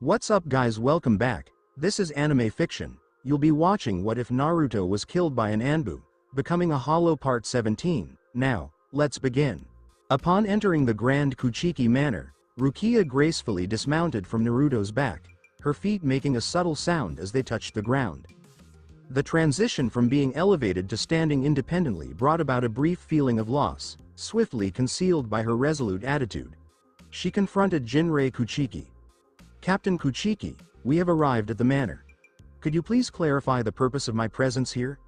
What's up guys, welcome back. This is anime fiction. You'll be watching What If Naruto Was Killed by an Anbu, Becoming a Hollow Part 17. Now, let's begin. Upon entering the Grand Kuchiki Manor, Rukia gracefully dismounted from Naruto's back, her feet making a subtle sound as they touched the ground. The transition from being elevated to standing independently brought about a brief feeling of loss, swiftly concealed by her resolute attitude. She confronted Jinrei Kuchiki. Captain Kuchiki, we have arrived at the manor. Could you please clarify the purpose of my presence here?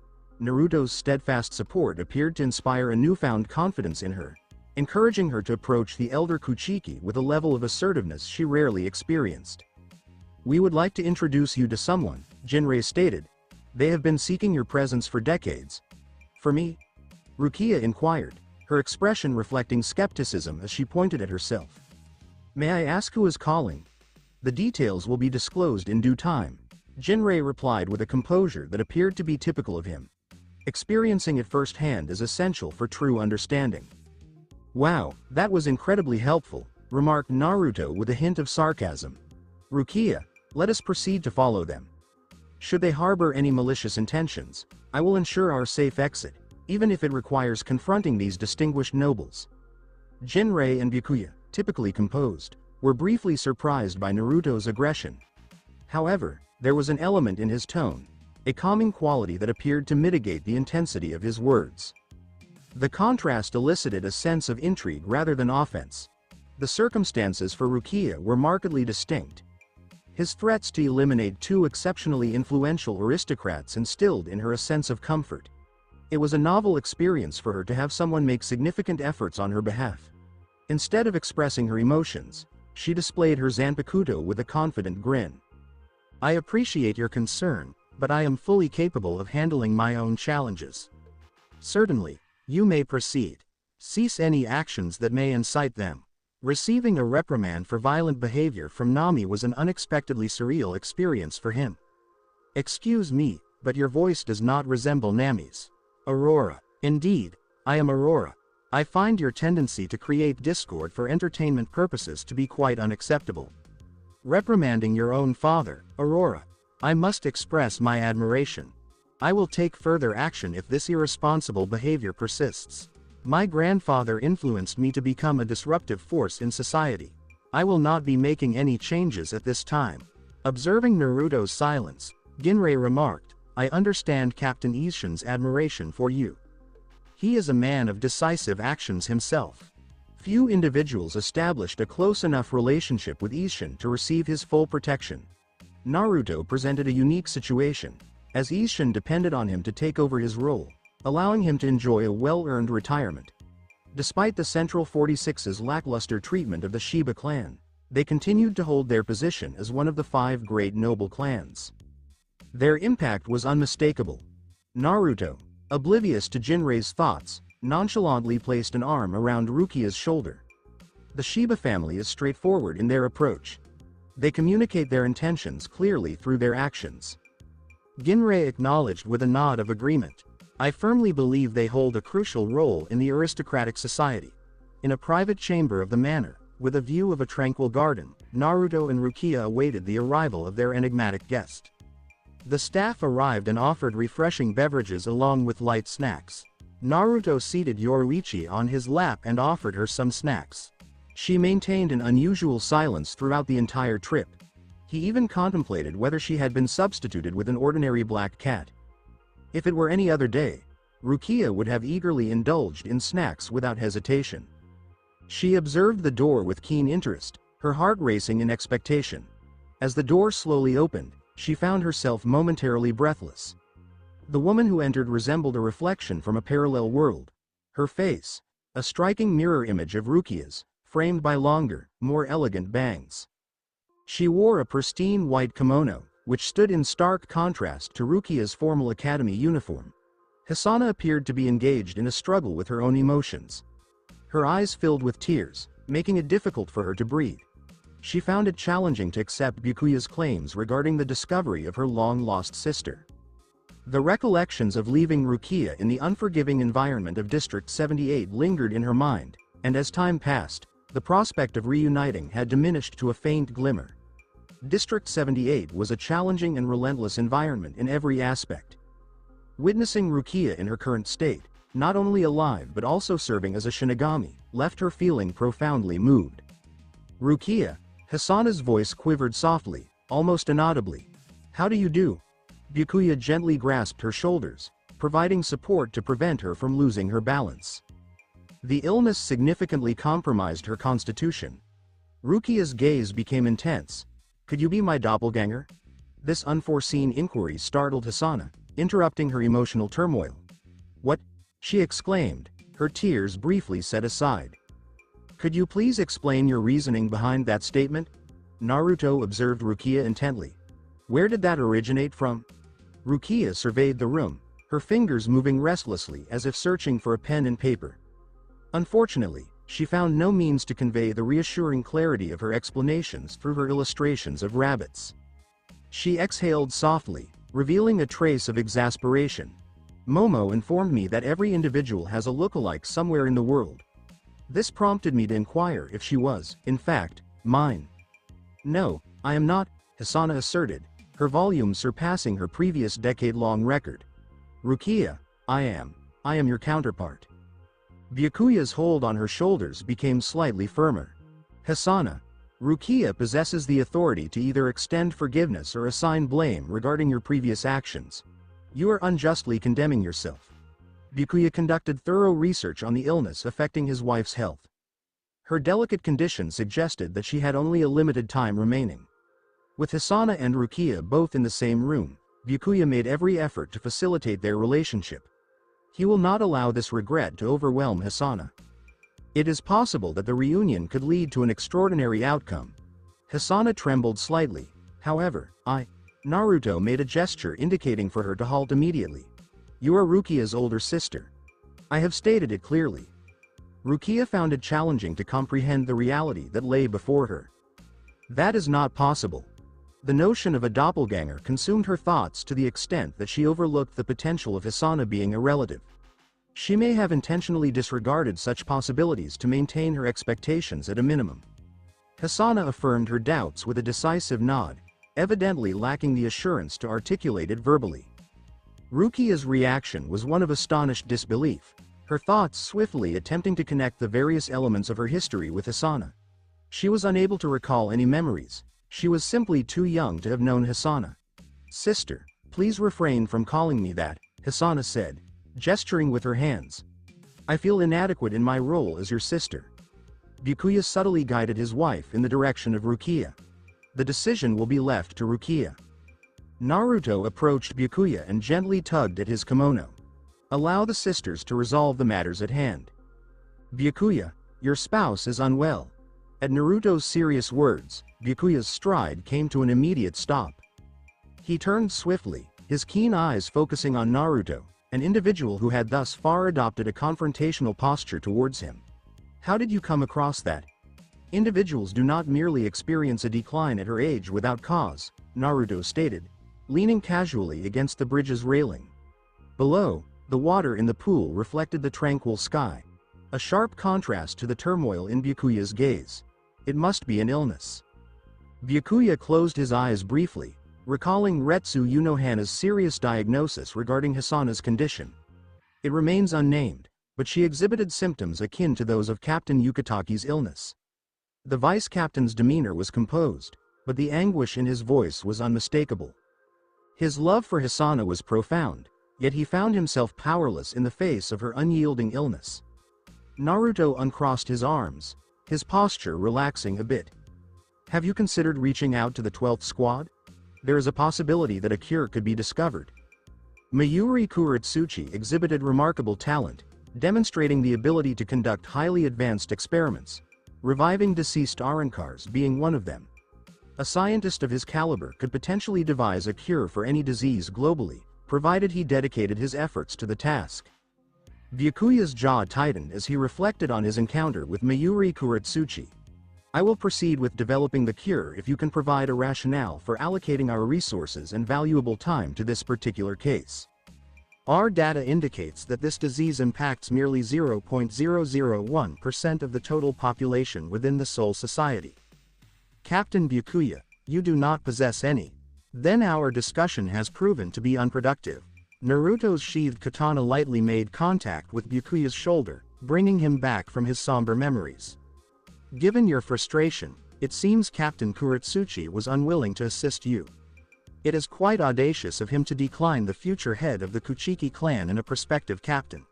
Naruto's steadfast support appeared to inspire a newfound confidence in her, encouraging her to approach the elder Kuchiki with a level of assertiveness she rarely experienced. We would like to introduce you to someone, Jinrei stated. They have been seeking your presence for decades. For me? Rukia inquired, her expression reflecting skepticism as she pointed at herself. May I ask who is calling? The details will be disclosed in due time, Jinrei replied with a composure that appeared to be typical of him. Experiencing it firsthand is essential for true understanding. Wow, that was incredibly helpful, remarked Naruto with a hint of sarcasm. Rukia, let us proceed to follow them. Should they harbor any malicious intentions, I will ensure our safe exit, even if it requires confronting these distinguished nobles. Jinrei and Byakuya, typically composed, were briefly surprised by Naruto's aggression. However, there was an element in his tone, a calming quality that appeared to mitigate the intensity of his words. The contrast elicited a sense of intrigue rather than offense. The circumstances for Rukia were markedly distinct. His threats to eliminate two exceptionally influential aristocrats instilled in her a sense of comfort. It was a novel experience for her to have someone make significant efforts on her behalf. Instead of expressing her emotions, she displayed her Zanpakuto with a confident grin. I appreciate your concern, but I am fully capable of handling my own challenges. Certainly, you may proceed. Cease any actions that may incite them. Receiving a reprimand for violent behavior from Nami was an unexpectedly surreal experience for him. Excuse me, but your voice does not resemble Nami's. Aurora. Indeed, I am Aurora. I find your tendency to create discord for entertainment purposes to be quite unacceptable. Reprimanding your own father, Aurora. I must express my admiration. I will take further action if this irresponsible behavior persists. My grandfather influenced me to become a disruptive force in society. I will not be making any changes at this time. Observing Naruto's silence, Jinrei remarked, I understand Captain Isshin's admiration for you. He is a man of decisive actions himself. Few individuals established a close enough relationship with Isshin to receive his full protection. Naruto presented a unique situation, as Isshin depended on him to take over his role, allowing him to enjoy a well-earned retirement. Despite the Central 46's lackluster treatment of the Shiba clan, they continued to hold their position as one of the 5 great noble clans. Their impact was unmistakable. Naruto, oblivious to Jinrei's thoughts, nonchalantly placed an arm around Rukia's shoulder. The Shiba family is straightforward in their approach. They communicate their intentions clearly through their actions. Jinrei acknowledged with a nod of agreement. I firmly believe they hold a crucial role in the aristocratic society. In a private chamber of the manor, with a view of a tranquil garden, Naruto and Rukia awaited the arrival of their enigmatic guest. The staff arrived and offered refreshing beverages along with light snacks. Naruto seated Yoruichi on his lap and offered her some snacks. She maintained an unusual silence throughout the entire trip. He even contemplated whether she had been substituted with an ordinary black cat. If it were any other day, Rukia would have eagerly indulged in snacks without hesitation. She observed the door with keen interest, her heart racing in expectation. As the door slowly opened, she found herself momentarily breathless. The woman who entered resembled a reflection from a parallel world. Her face, a striking mirror image of Rukia's, framed by longer, more elegant bangs. She wore a pristine white kimono, which stood in stark contrast to Rukia's formal academy uniform. Hisana appeared to be engaged in a struggle with her own emotions. Her eyes filled with tears, making it difficult for her to breathe. She found it challenging to accept Byakuya's claims regarding the discovery of her long-lost sister. The recollections of leaving Rukia in the unforgiving environment of District 78 lingered in her mind, and as time passed, the prospect of reuniting had diminished to a faint glimmer. District 78 was a challenging and relentless environment in every aspect. Witnessing Rukia in her current state, not only alive but also serving as a Shinigami, left her feeling profoundly moved. Rukia, Hisana's voice quivered softly, almost inaudibly. How do you do? Byakuya gently grasped her shoulders, providing support to prevent her from losing her balance. The illness significantly compromised her constitution. Rukia's gaze became intense. Could you be my doppelganger? This unforeseen inquiry startled Hisana, interrupting her emotional turmoil. What? She exclaimed, her tears briefly set aside. Could you please explain your reasoning behind that statement? Naruto observed Rukia intently. Where did that originate from? Rukia surveyed the room, her fingers moving restlessly as if searching for a pen and paper. Unfortunately, she found no means to convey the reassuring clarity of her explanations through her illustrations of rabbits. She exhaled softly, revealing a trace of exasperation. Momo informed me that every individual has a lookalike somewhere in the world. This prompted me to inquire if she was, in fact, mine. No, I am not, Hisana asserted, her volume surpassing her previous decade-long record. Rukia, I am your counterpart. Byakuya's hold on her shoulders became slightly firmer. Hisana, Rukia possesses the authority to either extend forgiveness or assign blame regarding your previous actions. You are unjustly condemning yourself. Byakuya conducted thorough research on the illness affecting his wife's health. Her delicate condition suggested that she had only a limited time remaining. With Hisana and Rukia both in the same room, Byakuya made every effort to facilitate their relationship. He will not allow this regret to overwhelm Hisana. It is possible that the reunion could lead to an extraordinary outcome. Hisana trembled slightly. However, Naruto made a gesture indicating for her to halt immediately. You are Rukia's older sister. I have stated it clearly. Rukia found it challenging to comprehend the reality that lay before her. That is not possible. The notion of a doppelganger consumed her thoughts to the extent that she overlooked the potential of Hisana being a relative. She may have intentionally disregarded such possibilities to maintain her expectations at a minimum. Hisana affirmed her doubts with a decisive nod, evidently lacking the assurance to articulate it verbally. Rukia's reaction was one of astonished disbelief, her thoughts swiftly attempting to connect the various elements of her history with Hisana. She was unable to recall any memories. She was simply too young to have known Hisana. Sister, please refrain from calling me that, Hisana said, gesturing with her hands. I feel inadequate in my role as your sister. Byakuya subtly guided his wife in the direction of Rukia. The decision will be left to Rukia. Naruto approached Byakuya and gently tugged at his kimono. Allow the sisters to resolve the matters at hand. Byakuya, your spouse is unwell. At Naruto's serious words, Byakuya's stride came to an immediate stop. He turned swiftly, his keen eyes focusing on Naruto, an individual who had thus far adopted a confrontational posture towards him. How did you come across that? Individuals do not merely experience a decline at her age without cause, Naruto stated, leaning casually against the bridge's railing. Below, the water in the pool reflected the tranquil sky, a sharp contrast to the turmoil in Byakuya's gaze. It must be an illness. Byakuya closed his eyes briefly, recalling Retsu Unohana's serious diagnosis regarding Hisana's condition. It remains unnamed, but she exhibited symptoms akin to those of Captain Yukitaki's illness. The vice-captain's demeanor was composed, but the anguish in his voice was unmistakable. His love for Hisana was profound, yet he found himself powerless in the face of her unyielding illness. Naruto uncrossed his arms, his posture relaxing a bit. Have you considered reaching out to the 12th squad? There is a possibility that a cure could be discovered. Mayuri Kuretsuchi exhibited remarkable talent, demonstrating the ability to conduct highly advanced experiments, reviving deceased Arankars being one of them. A scientist of his caliber could potentially devise a cure for any disease globally, provided he dedicated his efforts to the task. Byakuya's jaw tightened as he reflected on his encounter with Mayuri Kuretsuchi. I will proceed with developing the cure if you can provide a rationale for allocating our resources and valuable time to this particular case. Our data indicates that this disease impacts merely 0.001% of the total population within the Soul Society. Captain Byakuya, You do not possess any. Then our discussion has proven to be unproductive. Naruto's sheathed katana lightly made contact with Byakuya's shoulder, bringing him back from his somber memories. Given your frustration, it seems Captain Kuretsuchi was unwilling to assist you. It is quite audacious of him to decline the future head of the Kuchiki clan and a prospective captain.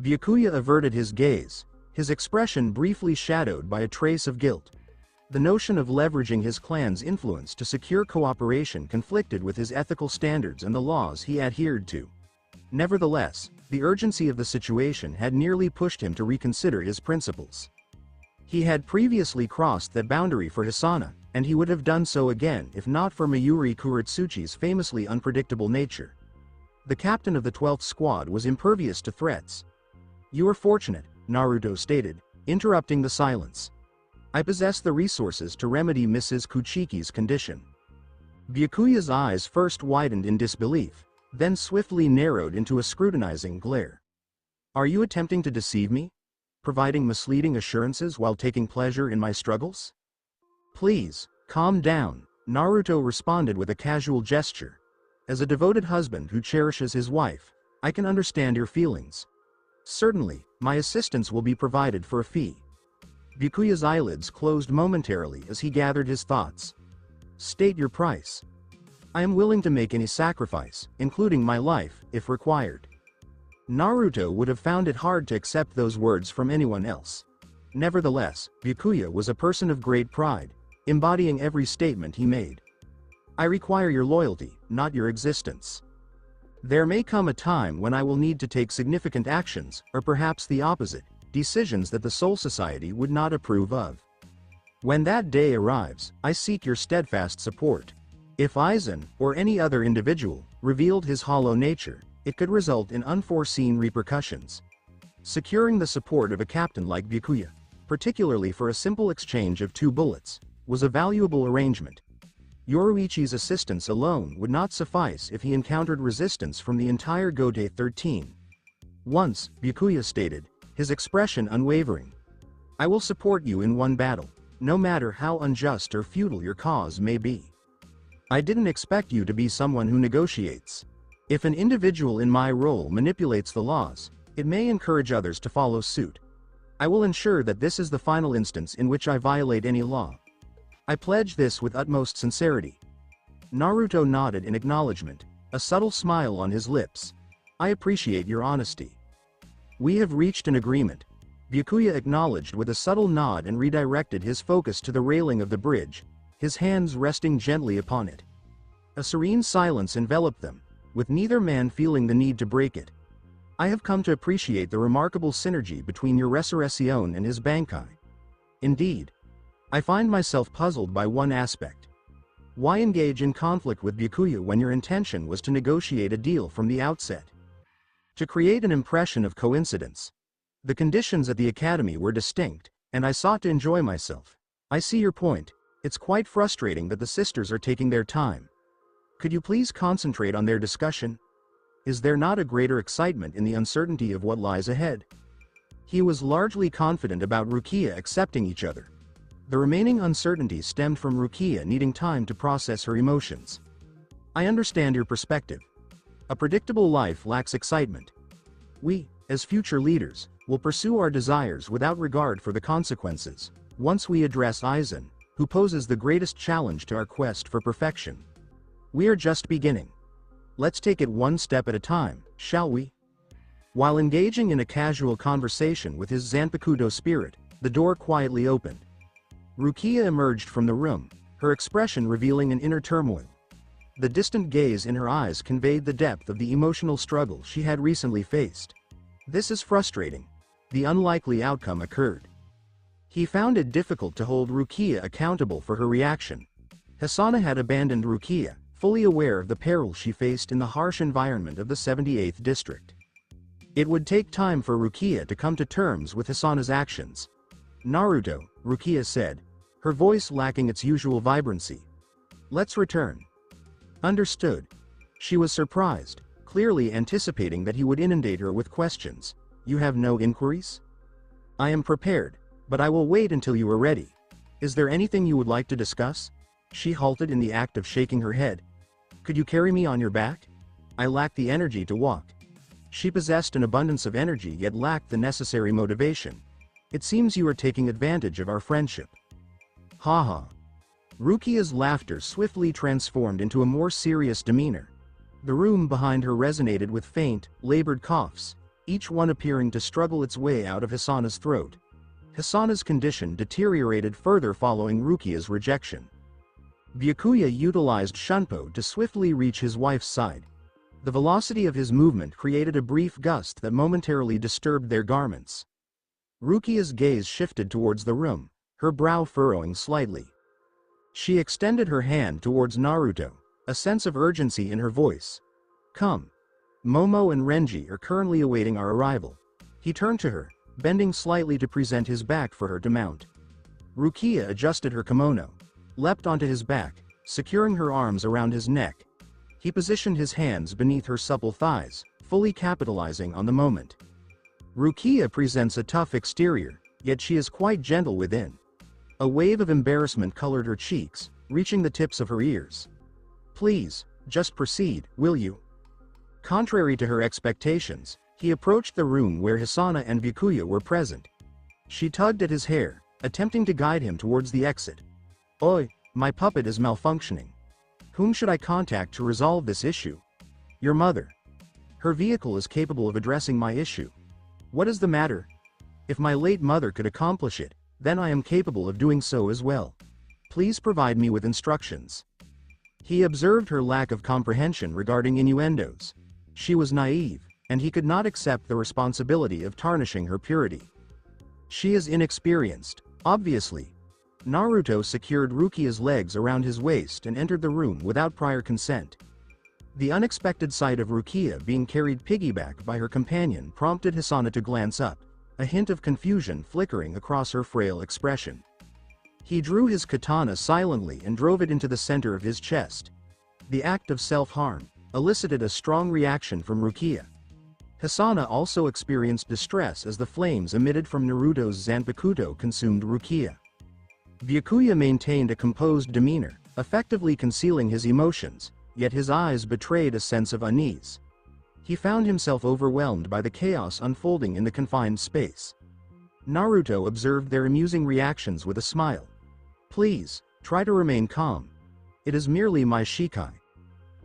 Byakuya averted his gaze, his expression briefly shadowed by a trace of guilt. The notion of leveraging his clan's influence to secure cooperation conflicted with his ethical standards and the laws he adhered to. Nevertheless, the urgency of the situation had nearly pushed him to reconsider his principles. He had previously crossed that boundary for Hisana, and he would have done so again if not for Mayuri Kuretsuchi's famously unpredictable nature. The captain of the 12th squad was impervious to threats. "You are fortunate," Naruto stated, interrupting the silence. "I possess the resources to remedy Mrs. Kuchiki's condition." Byakuya's eyes first widened in disbelief, then swiftly narrowed into a scrutinizing glare. "Are you attempting to deceive me? Providing misleading assurances while taking pleasure in my struggles?" "Please, calm down," Naruto responded with a casual gesture. "As a devoted husband who cherishes his wife, I can understand your feelings. Certainly, my assistance will be provided for a fee." Byakuya's eyelids closed momentarily as he gathered his thoughts. "State your price." "I am willing to make any sacrifice, including my life, if required." Naruto would have found it hard to accept those words from anyone else. Nevertheless, Byakuya was a person of great pride, embodying every statement he made. "I require your loyalty, not your existence. There may come a time when I will need to take significant actions, or perhaps the opposite, decisions that the Soul Society would not approve of. When that day arrives, I seek your steadfast support." If Aizen, or any other individual, revealed his hollow nature, it could result in unforeseen repercussions. Securing the support of a captain like Byakuya, particularly for a simple exchange of 2 bullets, was a valuable arrangement. Yoruichi's assistance alone would not suffice if he encountered resistance from the entire Gotei 13. Once, Byakuya stated, his expression unwavering. "I will support you in one battle, no matter how unjust or futile your cause may be. I didn't expect you to be someone who negotiates. If an individual in my role manipulates the laws, it may encourage others to follow suit. I will ensure that this is the final instance in which I violate any law. I pledge this with utmost sincerity." Naruto nodded in acknowledgement, a subtle smile on his lips. "I appreciate your honesty." "We have reached an agreement," Byakuya acknowledged with a subtle nod and redirected his focus to the railing of the bridge, his hands resting gently upon it. A serene silence enveloped them, with neither man feeling the need to break it. "I have come to appreciate the remarkable synergy between your Resurrection and his Bankai. Indeed, I find myself puzzled by one aspect. Why engage in conflict with Byakuya when your intention was to negotiate a deal from the outset? To create an impression of coincidence. The conditions at the academy were distinct, and I sought to enjoy myself. I see your point. It's quite frustrating that the sisters are taking their time. Could you please concentrate on their discussion? Is there not a greater excitement in the uncertainty of what lies ahead?" He was largely confident about Rukia accepting each other. The remaining uncertainty stemmed from Rukia needing time to process her emotions. "I understand your perspective. A predictable life lacks excitement. We, as future leaders, will pursue our desires without regard for the consequences, once we address Aizen, who poses the greatest challenge to our quest for perfection. We are just beginning. Let's take it one step at a time, shall we?" While engaging in a casual conversation with his Zanpakuto spirit, the door quietly opened. Rukia emerged from the room, her expression revealing an inner turmoil. The distant gaze in her eyes conveyed the depth of the emotional struggle she had recently faced. "This is frustrating." The unlikely outcome occurred. He found it difficult to hold Rukia accountable for her reaction. Hisana had abandoned Rukia, fully aware of the peril she faced in the harsh environment of the 78th district. It would take time for Rukia to come to terms with Hisana's actions. "Naruto," Rukia said, her voice lacking its usual vibrancy. "Let's return." "Understood." She was surprised, clearly anticipating that he would inundate her with questions. "You have no inquiries?" "I am prepared, but I will wait until you are ready. Is there anything you would like to discuss?" She halted in the act of shaking her head. Could you carry me on your back? I lack the energy to walk. She possessed an abundance of energy yet lacked the necessary motivation. It seems you are taking advantage of our friendship. Ha ha. Rukia's laughter swiftly transformed into a more serious demeanor. The room behind her resonated with faint, labored coughs, each one appearing to struggle its way out of Hasana's throat. Hasana's condition deteriorated further following Rukia's rejection. Byakuya utilized Shunpo to swiftly reach his wife's side. The velocity of his movement created a brief gust that momentarily disturbed their garments. Rukia's gaze shifted towards the room, her brow furrowing slightly. She extended her hand towards Naruto, a sense of urgency in her voice. Come. Momo and Renji are currently awaiting our arrival. He turned to her, bending slightly to present his back for her to mount. Rukia adjusted her kimono, leapt onto his back, securing her arms around his neck. He positioned his hands beneath her supple thighs, fully capitalizing on the moment. Rukia presents a tough exterior, yet she is quite gentle within. A wave of embarrassment colored her cheeks, reaching the tips of her ears. Please, just proceed, will you? Contrary to her expectations, he approached the room where Hasana and Byakuya were present. She tugged at his hair, attempting to guide him towards the exit. Oi, my puppet is malfunctioning. Whom should I contact to resolve this issue? Your mother. Her vehicle is capable of addressing my issue. What is the matter? If my late mother could accomplish it, then I am capable of doing so as well. Please provide me with instructions. He observed her lack of comprehension regarding innuendos. She was naive, and he could not accept the responsibility of tarnishing her purity. She is inexperienced, obviously. Naruto secured Rukia's legs around his waist and entered the room without prior consent. The unexpected sight of Rukia being carried piggyback by her companion prompted Hasana to glance up, a hint of confusion flickering across her frail expression. He drew his katana silently and drove it into the center of his chest. The act of self-harm elicited a strong reaction from Rukia. Hasana also experienced distress as the flames emitted from Naruto's Zanpakuto consumed Rukia. Byakuya maintained a composed demeanor, effectively concealing his emotions, yet his eyes betrayed a sense of unease. He found himself overwhelmed by the chaos unfolding in the confined space. Naruto observed their amusing reactions with a smile. Please, try to remain calm. It is merely my shikai.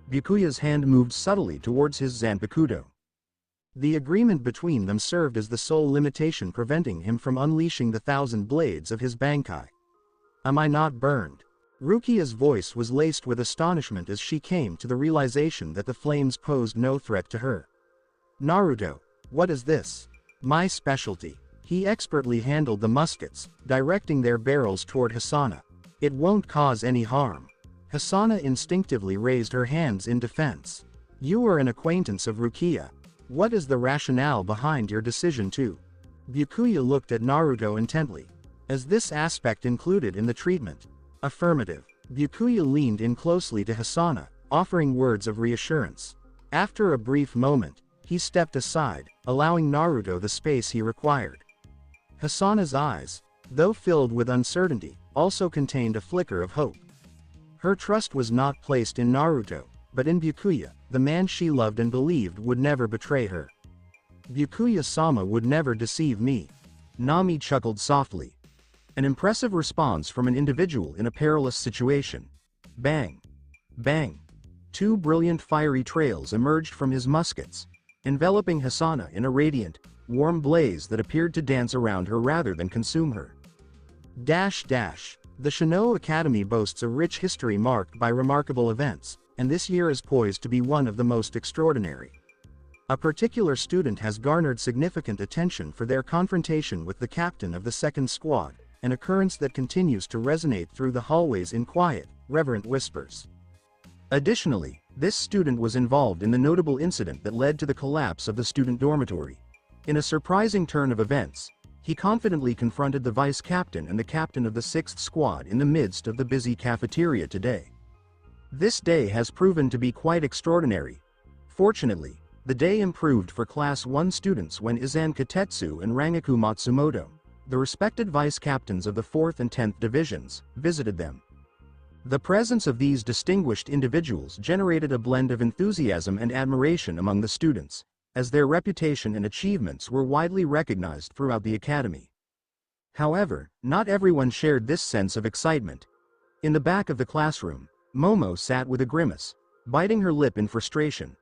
Byakuya's hand moved subtly towards his Zanpakuto. The agreement between them served as the sole limitation preventing him from unleashing the 1,000 blades of his Bankai. Am I not burned? Rukia's voice was laced with astonishment as she came to the realization that the flames posed no threat to her. Naruto, what is this? My specialty. He expertly handled the muskets, directing their barrels toward Hasana. It won't cause any harm. Hasana instinctively raised her hands in defense. You are an acquaintance of Rukia. What is the rationale behind your decision to? Byakuya looked at Naruto intently. Is this aspect included in the treatment? Affirmative. Byakuya leaned in closely to Hasana, offering words of reassurance. After a brief moment, he stepped aside, allowing Naruto the space he required. Hasana's eyes, though filled with uncertainty, also contained a flicker of hope. Her trust was not placed in Naruto, but in Byakuya, the man she loved and believed would never betray her. Byakuya-sama would never deceive me. Nami chuckled softly. An impressive response from an individual in a perilous situation. Bang! Bang! Two brilliant fiery trails emerged from his muskets, enveloping Hasana in a radiant, warm blaze that appeared to dance around her rather than consume her. Dash dash. The Shino Academy boasts a rich history marked by remarkable events, and this year is poised to be one of the most extraordinary. A particular student has garnered significant attention for their confrontation with the captain of the second squad, an occurrence that continues to resonate through the hallways in quiet, reverent whispers. Additionally, this student was involved in the notable incident that led to the collapse of the student dormitory. In a surprising turn of events, he confidently confronted the vice captain and the captain of the 6th squad in the midst of the busy cafeteria today. This day has proven to be quite extraordinary. Fortunately, the day improved for Class 1 students when Izan Katetsu and Rangaku Matsumoto, the respected vice captains of the 4th and 10th divisions, visited them. The presence of these distinguished individuals generated a blend of enthusiasm and admiration among the students, as their reputation and achievements were widely recognized throughout the academy. However, not everyone shared this sense of excitement. In the back of the classroom, Momo sat with a grimace, biting her lip in frustration.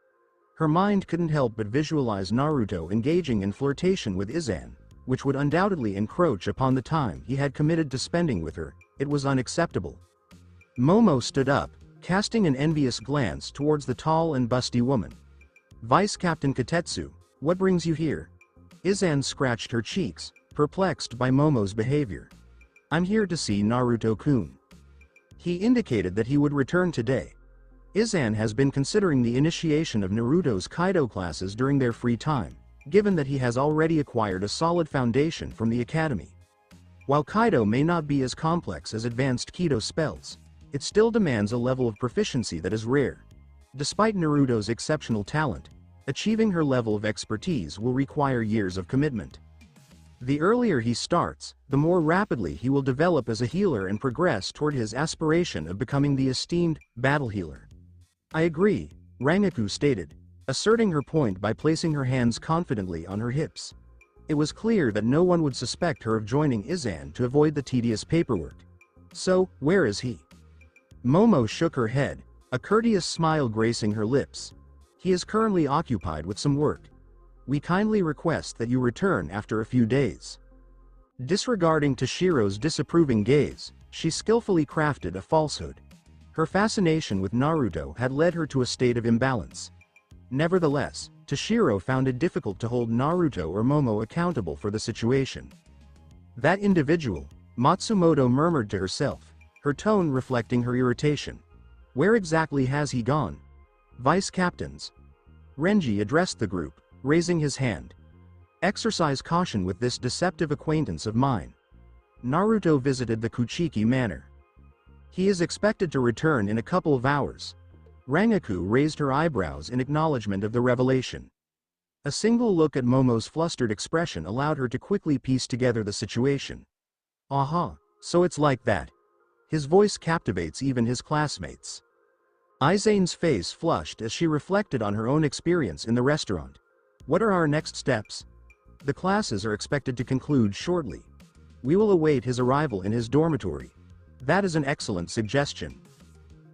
Her mind couldn't help but visualize Naruto engaging in flirtation with Izan, which would undoubtedly encroach upon the time he had committed to spending with her. It was unacceptable. Momo stood up, casting an envious glance towards the tall and busty woman. "Vice Captain Katetsu, what brings you here?" Izan scratched her cheeks, perplexed by Momo's behavior. "I'm here to see Naruto-kun." He indicated that he would return today. Izan has been considering the initiation of Naruto's Kaido classes during their free time, given that he has already acquired a solid foundation from the academy. While Kaido may not be as complex as advanced Kido spells, it still demands a level of proficiency that is rare. Despite Naruto's exceptional talent, achieving her level of expertise will require years of commitment. The earlier he starts, the more rapidly he will develop as a healer and progress toward his aspiration of becoming the esteemed battle healer. "I agree," Rangaku stated, asserting her point by placing her hands confidently on her hips. It was clear that no one would suspect her of joining Izan to avoid the tedious paperwork. "So, where is he?" Momo shook her head, a courteous smile gracing her lips. "He is currently occupied with some work. We kindly request that you return after a few days." Disregarding Toshiro's disapproving gaze, she skillfully crafted a falsehood. Her fascination with Naruto had led her to a state of imbalance. Nevertheless, Toshiro found it difficult to hold Naruto or Momo accountable for the situation. "That individual," Matsumoto murmured to herself, her tone reflecting her irritation. "Where exactly has he gone?" "Vice Captains." Renji addressed the group, raising his hand. "Exercise caution with this deceptive acquaintance of mine. Naruto visited the Kuchiki Manor. He is expected to return in a couple of hours." Rangaku raised her eyebrows in acknowledgement of the revelation. A single look at Momo's flustered expression allowed her to quickly piece together the situation. "Aha, so it's like that." His voice captivates even his classmates. Izane's face flushed as she reflected on her own experience in the restaurant. "What are our next steps?" "The classes are expected to conclude shortly. We will await his arrival in his dormitory." "That is an excellent suggestion."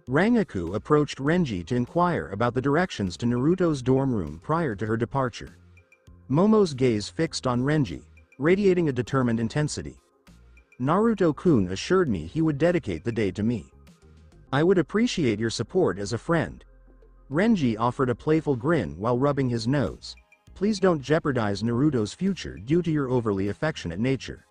Rangaku approached Renji to inquire about the directions to Naruto's dorm room prior to her departure. Momo's gaze fixed on Renji, radiating a determined intensity. "Naruto-kun assured me he would dedicate the day to me. I would appreciate your support as a friend." Renji offered a playful grin while rubbing his nose. "Please don't jeopardize Naruto's future due to your overly affectionate nature."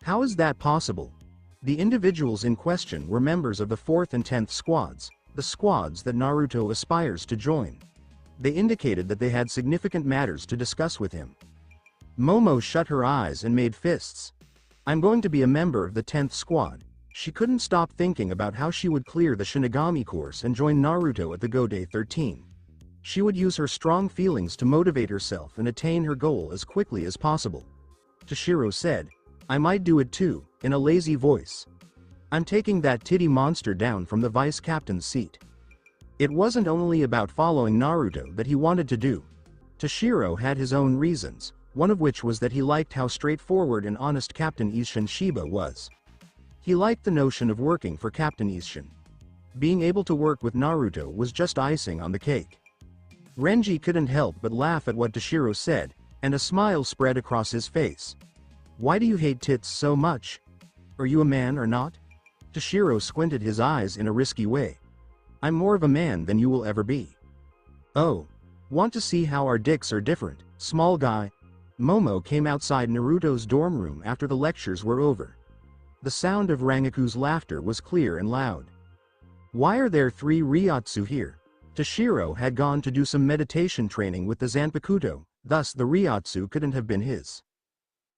"How is that possible?" The individuals in question were members of the 4th and 10th squads, the squads that Naruto aspires to join. They indicated that they had significant matters to discuss with him. Momo shut her eyes and made fists. "I'm going to be a member of the 10th squad." She couldn't stop thinking about how she would clear the Shinigami course and join Naruto at the Go-Day 13. She would use her strong feelings to motivate herself and attain her goal as quickly as possible. Toshiro said, "I might do it too," in a lazy voice. "I'm taking that titty monster down from the vice captain's seat." It wasn't only about following Naruto that he wanted to do. Toshiro had his own reasons, one of which was that he liked how straightforward and honest Captain Isshin Shiba was. He liked the notion of working for Captain Isshin. Being able to work with Naruto was just icing on the cake. Renji couldn't help but laugh at what Toshiro said, and a smile spread across his face. "Why do you hate tits so much? Are you a man or not?" Toshiro squinted his eyes in a risky way. "I'm more of a man than you will ever be." "Oh. Want to see how our dicks are different, small guy?" Momo came outside Naruto's dorm room after the lectures were over. The sound of Rangaku's laughter was clear and loud. "Why are there 3 Ryotsu here?" Toshiro had gone to do some meditation training with the Zanpakuto, thus the Ryotsu couldn't have been his.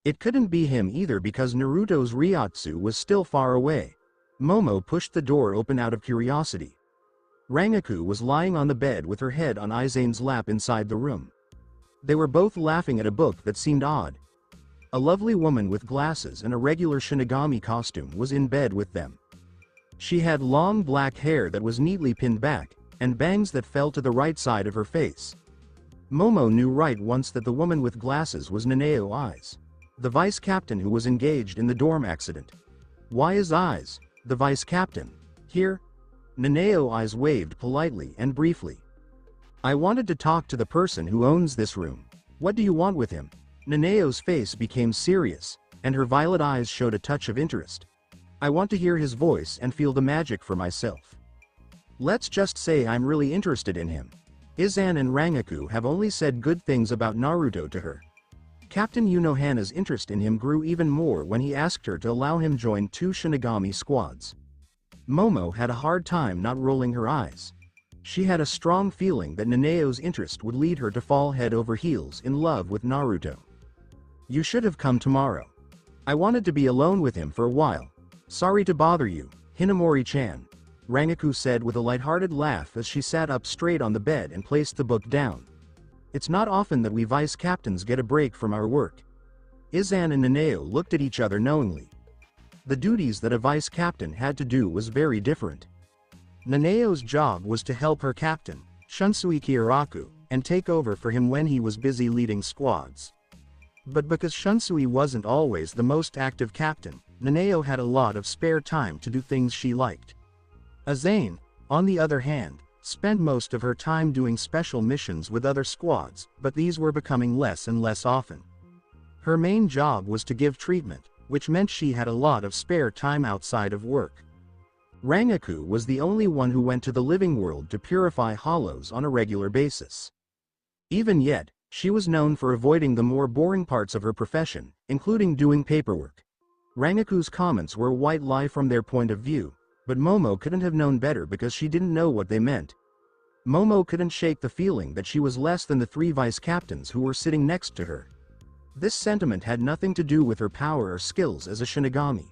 It couldn't be him either because Naruto's Ryotsu was still far away. Momo pushed the door open out of curiosity. Rangaku was lying on the bed with her head on Izane's lap inside the room. They were both laughing at a book that seemed odd. A lovely woman with glasses and a regular Shinigami costume was in bed with them. She had long black hair that was neatly pinned back, and bangs that fell to the right side of her face. Momo knew right once that the woman with glasses was Nanao Eyes, the vice captain who was engaged in the dorm accident. Why is Eyes, the vice captain, here? Nanao Eyes waved politely and briefly. I wanted to talk to the person who owns this room. What do you want with him? Nanao's face became serious, and her violet eyes showed a touch of interest. I want to hear his voice and feel the magic for myself. Let's just say I'm really interested in him. Izan and Rangaku have only said good things about Naruto to her. Captain Unohana's interest in him grew even more when he asked her to allow him join 2 Shinigami squads. Momo had a hard time not rolling her eyes. She had a strong feeling that Nanao's interest would lead her to fall head over heels in love with Naruto. You should have come tomorrow. I wanted to be alone with him for a while. Sorry to bother you, Hinamori-chan, Rangaku said with a lighthearted laugh as she sat up straight on the bed and placed the book down. It's not often that we vice captains get a break from our work. Izan and Nanao looked at each other knowingly. The duties that a vice captain had to do was very different. Nanao's job was to help her captain, Shunsui Kyoraku, and take over for him when he was busy leading squads. But because Shunsui wasn't always the most active captain, Nanao had a lot of spare time to do things she liked. Azane, on the other hand, spent most of her time doing special missions with other squads, but these were becoming less and less often. Her main job was to give treatment, which meant she had a lot of spare time outside of work. Rangaku was the only one who went to the living world to purify hollows on a regular basis. Even yet, she was known for avoiding the more boring parts of her profession, including doing paperwork. Rangaku's comments were a white lie from their point of view, but Momo couldn't have known better because she didn't know what they meant. Momo couldn't shake the feeling that she was less than the 3 vice captains who were sitting next to her. This sentiment had nothing to do with her power or skills as a Shinigami.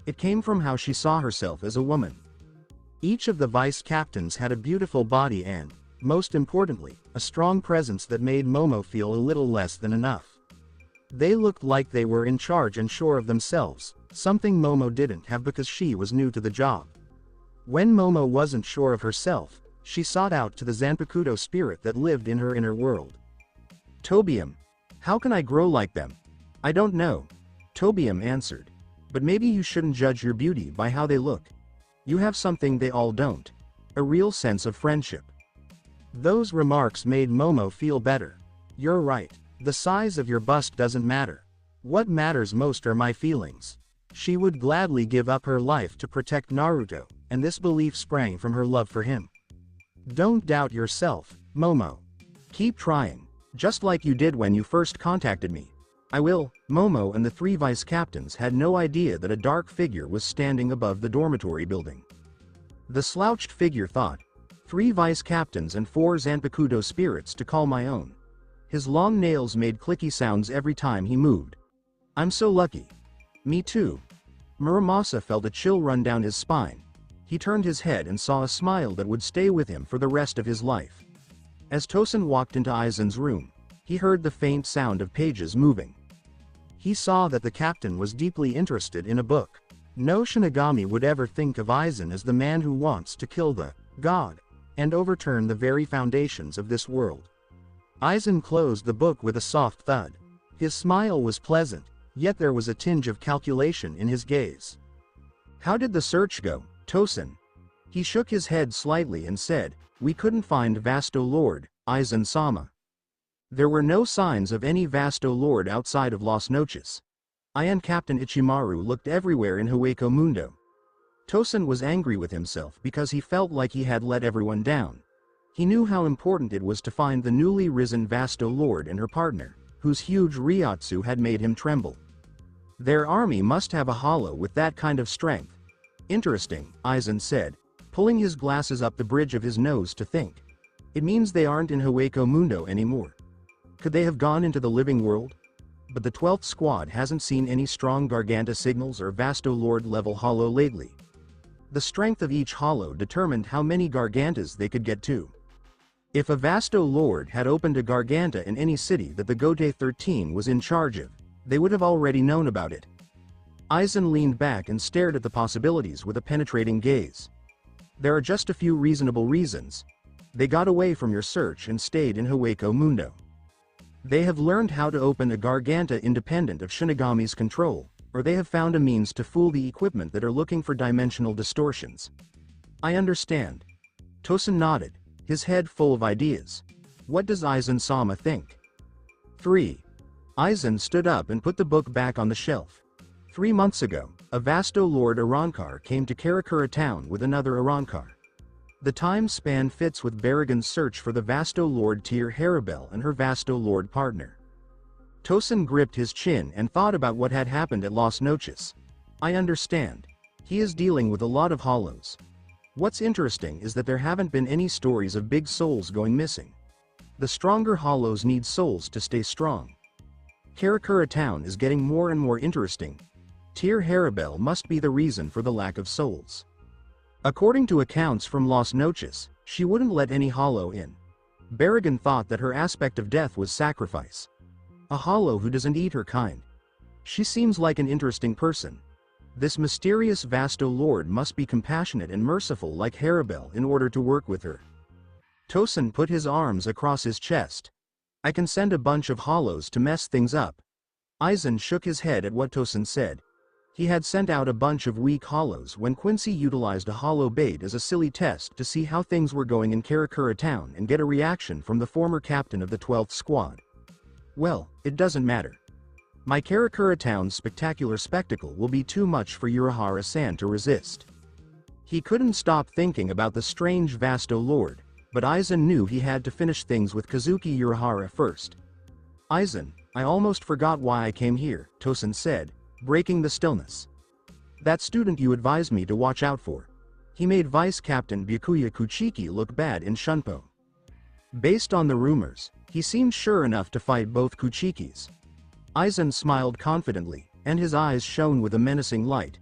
It came from how she saw herself as a woman. Each of the vice captains had a beautiful body and, most importantly, a strong presence that made Momo feel a little less than enough. They looked like they were in charge and sure of themselves, something Momo didn't have because she was new to the job. When Momo wasn't sure of herself, she sought out to the Zanpakuto spirit that lived in her inner world. Tobium, how can I grow like them? I don't know. Tobium answered. But maybe you shouldn't judge your beauty by how they look. You have something they all don't. A real sense of friendship. Those remarks made Momo feel better. You're right. The size of your bust doesn't matter. What matters most are my feelings. She would gladly give up her life to protect Naruto, and this belief sprang from her love for him. Don't doubt yourself, Momo. Keep trying, just like you did when you first contacted me. I will. Momo and the 3 vice captains had no idea that a dark figure was standing above the dormitory building. The slouched figure thought, 3 vice captains and 4 Zanpakuto spirits to call my own. His long nails made clicky sounds every time he moved. I'm so lucky. Me too. Muramasa felt a chill run down his spine. He turned his head and saw a smile that would stay with him for the rest of his life. As Tosen walked into Aizen's room, he heard the faint sound of pages moving. He saw that the captain was deeply interested in a book. No Shinigami would ever think of Aizen as the man who wants to kill the god and overturn the very foundations of this world. Aizen closed the book with a soft thud. His smile was pleasant, yet there was a tinge of calculation in his gaze. How did the search go, Tosen? He shook his head slightly and said, we couldn't find Vasto Lord, Aizen-sama. There were no signs of any Vasto Lord outside of Las Noches. I and Captain Ichimaru looked everywhere in Hueco Mundo. Tosen was angry with himself because he felt like he had let everyone down. He knew how important it was to find the newly risen Vasto Lord and her partner, whose huge Ryotsu had made him tremble. Their army must have a hollow with that kind of strength. Interesting, Aizen said, pulling his glasses up the bridge of his nose to think. It means they aren't in Hueco Mundo anymore. Could they have gone into the living world? But the 12th squad hasn't seen any strong Garganta signals or Vasto Lord level hollow lately. The strength of each hollow determined how many Gargantas they could get to. If a Vasto Lord had opened a Garganta in any city that the Gote 13 was in charge of, they would have already known about it. Aizen leaned back and stared at the possibilities with a penetrating gaze. There are just a few reasonable reasons. They got away from your search and stayed in Hueco Mundo. They have learned how to open a Garganta independent of Shinigami's control, or they have found a means to fool the equipment that are looking for dimensional distortions. I understand. Tosin nodded, his head full of ideas. What does Aizen-sama think? 3. Aizen stood up and put the book back on the shelf. 3 months ago, a Vasto Lord Arankar came to Karakura town with another Arankar. The time span fits with Baragon's search for the Vasto Lord Tyr Haribel and her Vasto Lord partner. Tosin gripped his chin and thought about what had happened at Las Noches. I understand. He is dealing with a lot of hollows. What's interesting is that there haven't been any stories of big souls going missing. The stronger hollows need souls to stay strong. Karakura town is getting more and more interesting. Tyr Haribel must be the reason for the lack of souls. According to accounts from Las Noches, she wouldn't let any hollow in. Baragon thought that her aspect of death was sacrifice. A hollow who doesn't eat her kind. She seems like an interesting person. This mysterious Vasto Lord must be compassionate and merciful like Haribel in order to work with her. Tosin put his arms across his chest. I can send a bunch of hollows to mess things up. Aizen shook his head at what Tosin said. He had sent out a bunch of weak hollows when Quincy utilized a hollow bait as a silly test to see how things were going in Karakura town and get a reaction from the former captain of the 12th squad. Well, it doesn't matter. My Karakura town's spectacular spectacle will be too much for Urahara-san to resist. He couldn't stop thinking about the strange Vasto Lord, but Aizen knew he had to finish things with Kazuki Urahara first. Aizen, I almost forgot why I came here, Tosin said, breaking the stillness. That student you advised me to watch out for. He made Vice Captain Byakuya Kuchiki look bad in Shunpo. Based on the rumors, he seemed sure enough to fight both Kuchikis. Aizen smiled confidently, and his eyes shone with a menacing light.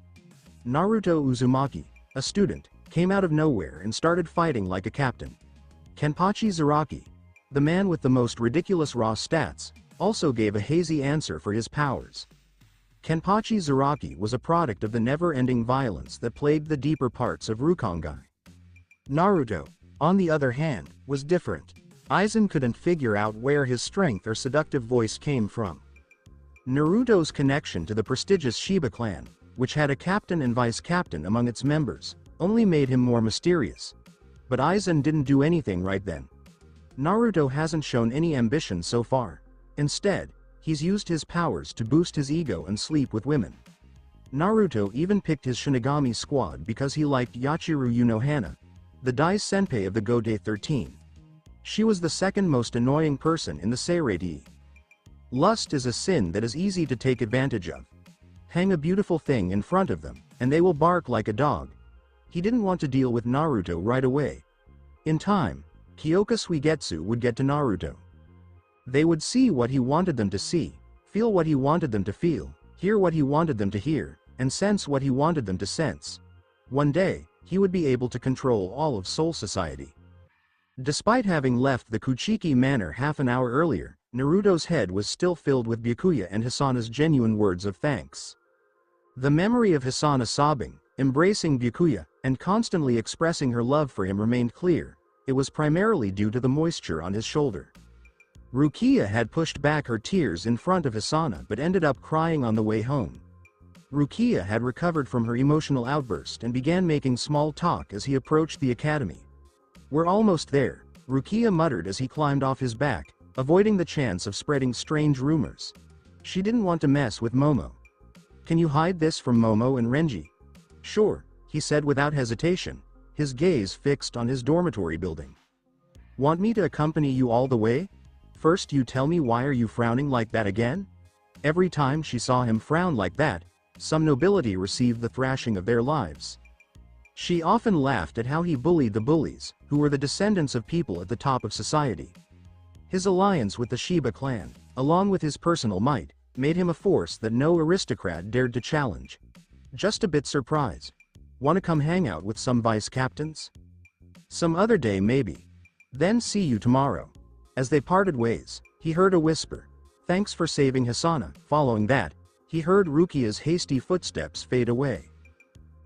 Naruto Uzumaki, a student, came out of nowhere and started fighting like a captain. Kenpachi Zaraki, the man with the most ridiculous raw stats, also gave a hazy answer for his powers. Kenpachi Zaraki was a product of the never-ending violence that plagued the deeper parts of Rukongai. Naruto, on the other hand, was different. Aizen couldn't figure out where his strength or seductive voice came from. Naruto's connection to the prestigious Shiba clan, which had a captain and vice captain among its members, only made him more mysterious. But Aizen didn't do anything right then. Naruto hasn't shown any ambition so far. Instead, he's used his powers to boost his ego and sleep with women. Naruto even picked his Shinigami squad because he liked Yachiru Unohana, the Dai Senpai of the Gode 13. She was the second most annoying person in the Seirei. Lust is a sin that is easy to take advantage of. Hang a beautiful thing in front of them, and they will bark like a dog. He didn't want to deal with Naruto right away. In time, Kyoka Suigetsu would get to Naruto. They would see what he wanted them to see, feel what he wanted them to feel, hear what he wanted them to hear, and sense what he wanted them to sense. One day, he would be able to control all of Soul Society. Despite having left the Kuchiki Manor half an hour earlier, Naruto's head was still filled with Byakuya and Hisana's genuine words of thanks. The memory of Hisana sobbing, embracing Byakuya, and constantly expressing her love for him remained clear. It was primarily due to the moisture on his shoulder. Rukia had pushed back her tears in front of Hisana but ended up crying on the way home. Rukia had recovered from her emotional outburst and began making small talk as he approached the academy. We're almost there, Rukia muttered as he climbed off his back, avoiding the chance of spreading strange rumors. She didn't want to mess with Momo. Can you hide this from Momo and Renji? Sure, he said without hesitation, his gaze fixed on his dormitory building. Want me to accompany you all the way? First you tell me why are you frowning like that again? Every time she saw him frown like that, some nobility received the thrashing of their lives. She often laughed at how he bullied the bullies, who were the descendants of people at the top of society. His alliance with the Shiba clan, along with his personal might, made him a force that no aristocrat dared to challenge. Just a bit surprised. Want to come hang out with some vice captains? Some other day maybe. Then see you tomorrow. As they parted ways, he heard a whisper. Thanks for saving Hisana. Following that, he he heard Rukia's hasty footsteps fade away.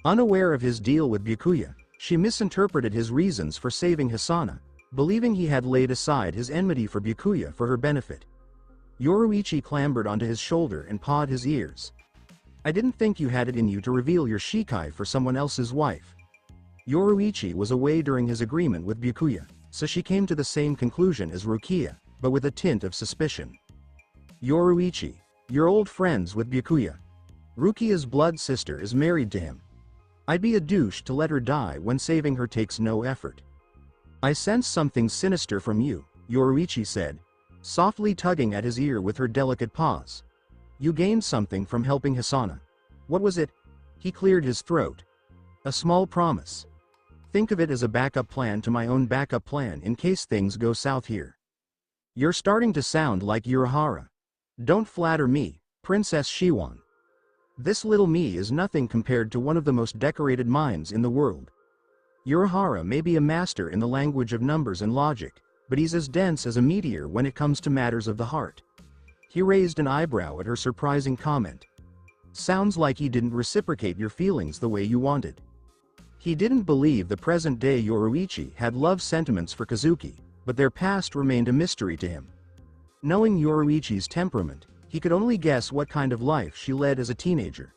Unaware of his deal with Byakuya, she misinterpreted his reasons for saving Hisana, believing he had laid aside his enmity for Byakuya for her benefit. Yoruichi clambered onto his shoulder and pawed his ears. I didn't think you had it in you to reveal your shikai for someone else's wife. Yoruichi was away during his agreement with Byakuya, so she came to the same conclusion as Rukia, but with a tint of suspicion. Yoruichi, you're old friends with Byakuya. Rukia's blood sister is married to him. I'd be a douche to let her die when saving her takes no effort. I sense something sinister from you, Yoruichi said, softly tugging at his ear with her delicate paws. You gained something from helping Hisana. What was it? He cleared his throat. A small promise. Think of it as a backup plan to my own backup plan in case things go south here. You're starting to sound like Urahara. Don't flatter me, Princess Shiwan. This little me is nothing compared to one of the most decorated minds in the world. Urahara may be a master in the language of numbers and logic, but he's as dense as a meteor when it comes to matters of the heart. He raised an eyebrow at her surprising comment. Sounds like he didn't reciprocate your feelings the way you wanted. He didn't believe the present-day Yoruichi had love sentiments for Kazuki, but their past remained a mystery to him. Knowing Yoruichi's temperament, he could only guess what kind of life she led as a teenager.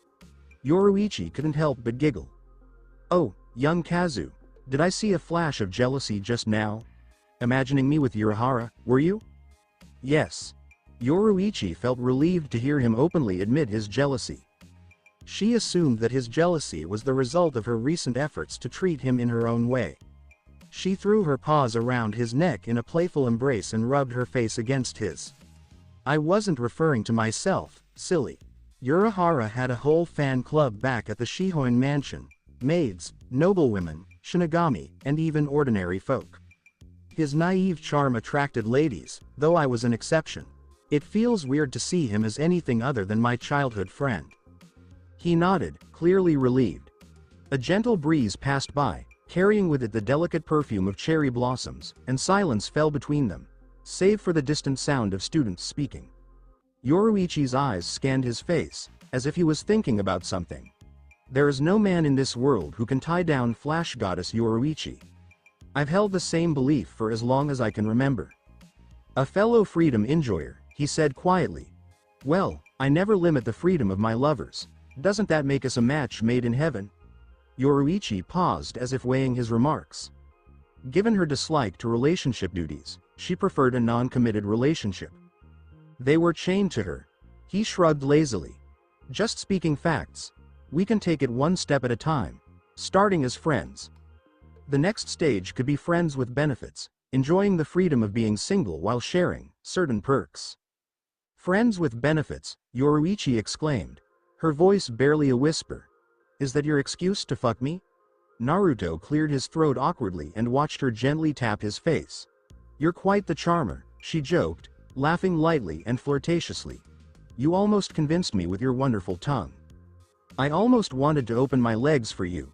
Yoruichi couldn't help but giggle. Oh, young Kazu, did I see a flash of jealousy just now? Imagining me with Urahara, were you? Yes. Yoruichi felt relieved to hear him openly admit his jealousy. She assumed that his jealousy was the result of her recent efforts to treat him in her own way. She threw her paws around his neck in a playful embrace and rubbed her face against his. I wasn't referring to myself, silly. Urahara had a whole fan club back at the Shihoin mansion, maids, noblewomen, shinigami, and even ordinary folk. His naive charm attracted ladies, though I was an exception. It feels weird to see him as anything other than my childhood friend. He nodded, clearly relieved. A gentle breeze passed by, carrying with it the delicate perfume of cherry blossoms, and silence fell between them, save for the distant sound of students speaking. Yoruichi's eyes scanned his face, as if he was thinking about something. There is no man in this world who can tie down Flash Goddess Yoruichi. I've held the same belief for as long as I can remember. A fellow freedom enjoyer, he said quietly. Well, I never limit the freedom of my lovers. Doesn't that make us a match made in heaven? Yoruichi paused as if weighing his remarks. Given her dislike to relationship duties, she preferred a non-committed relationship. They were chained to her. He shrugged lazily. Just speaking facts. We can take it one step at a time, starting as friends. The next stage could be friends with benefits, enjoying the freedom of being single while sharing certain perks. Friends with benefits, Yoruichi exclaimed, her voice barely a whisper. Is that your excuse to fuck me? Naruto cleared his throat awkwardly and watched her gently tap his face. You're quite the charmer, she joked, laughing lightly and flirtatiously. You almost convinced me with your wonderful tongue. I almost wanted to open my legs for you.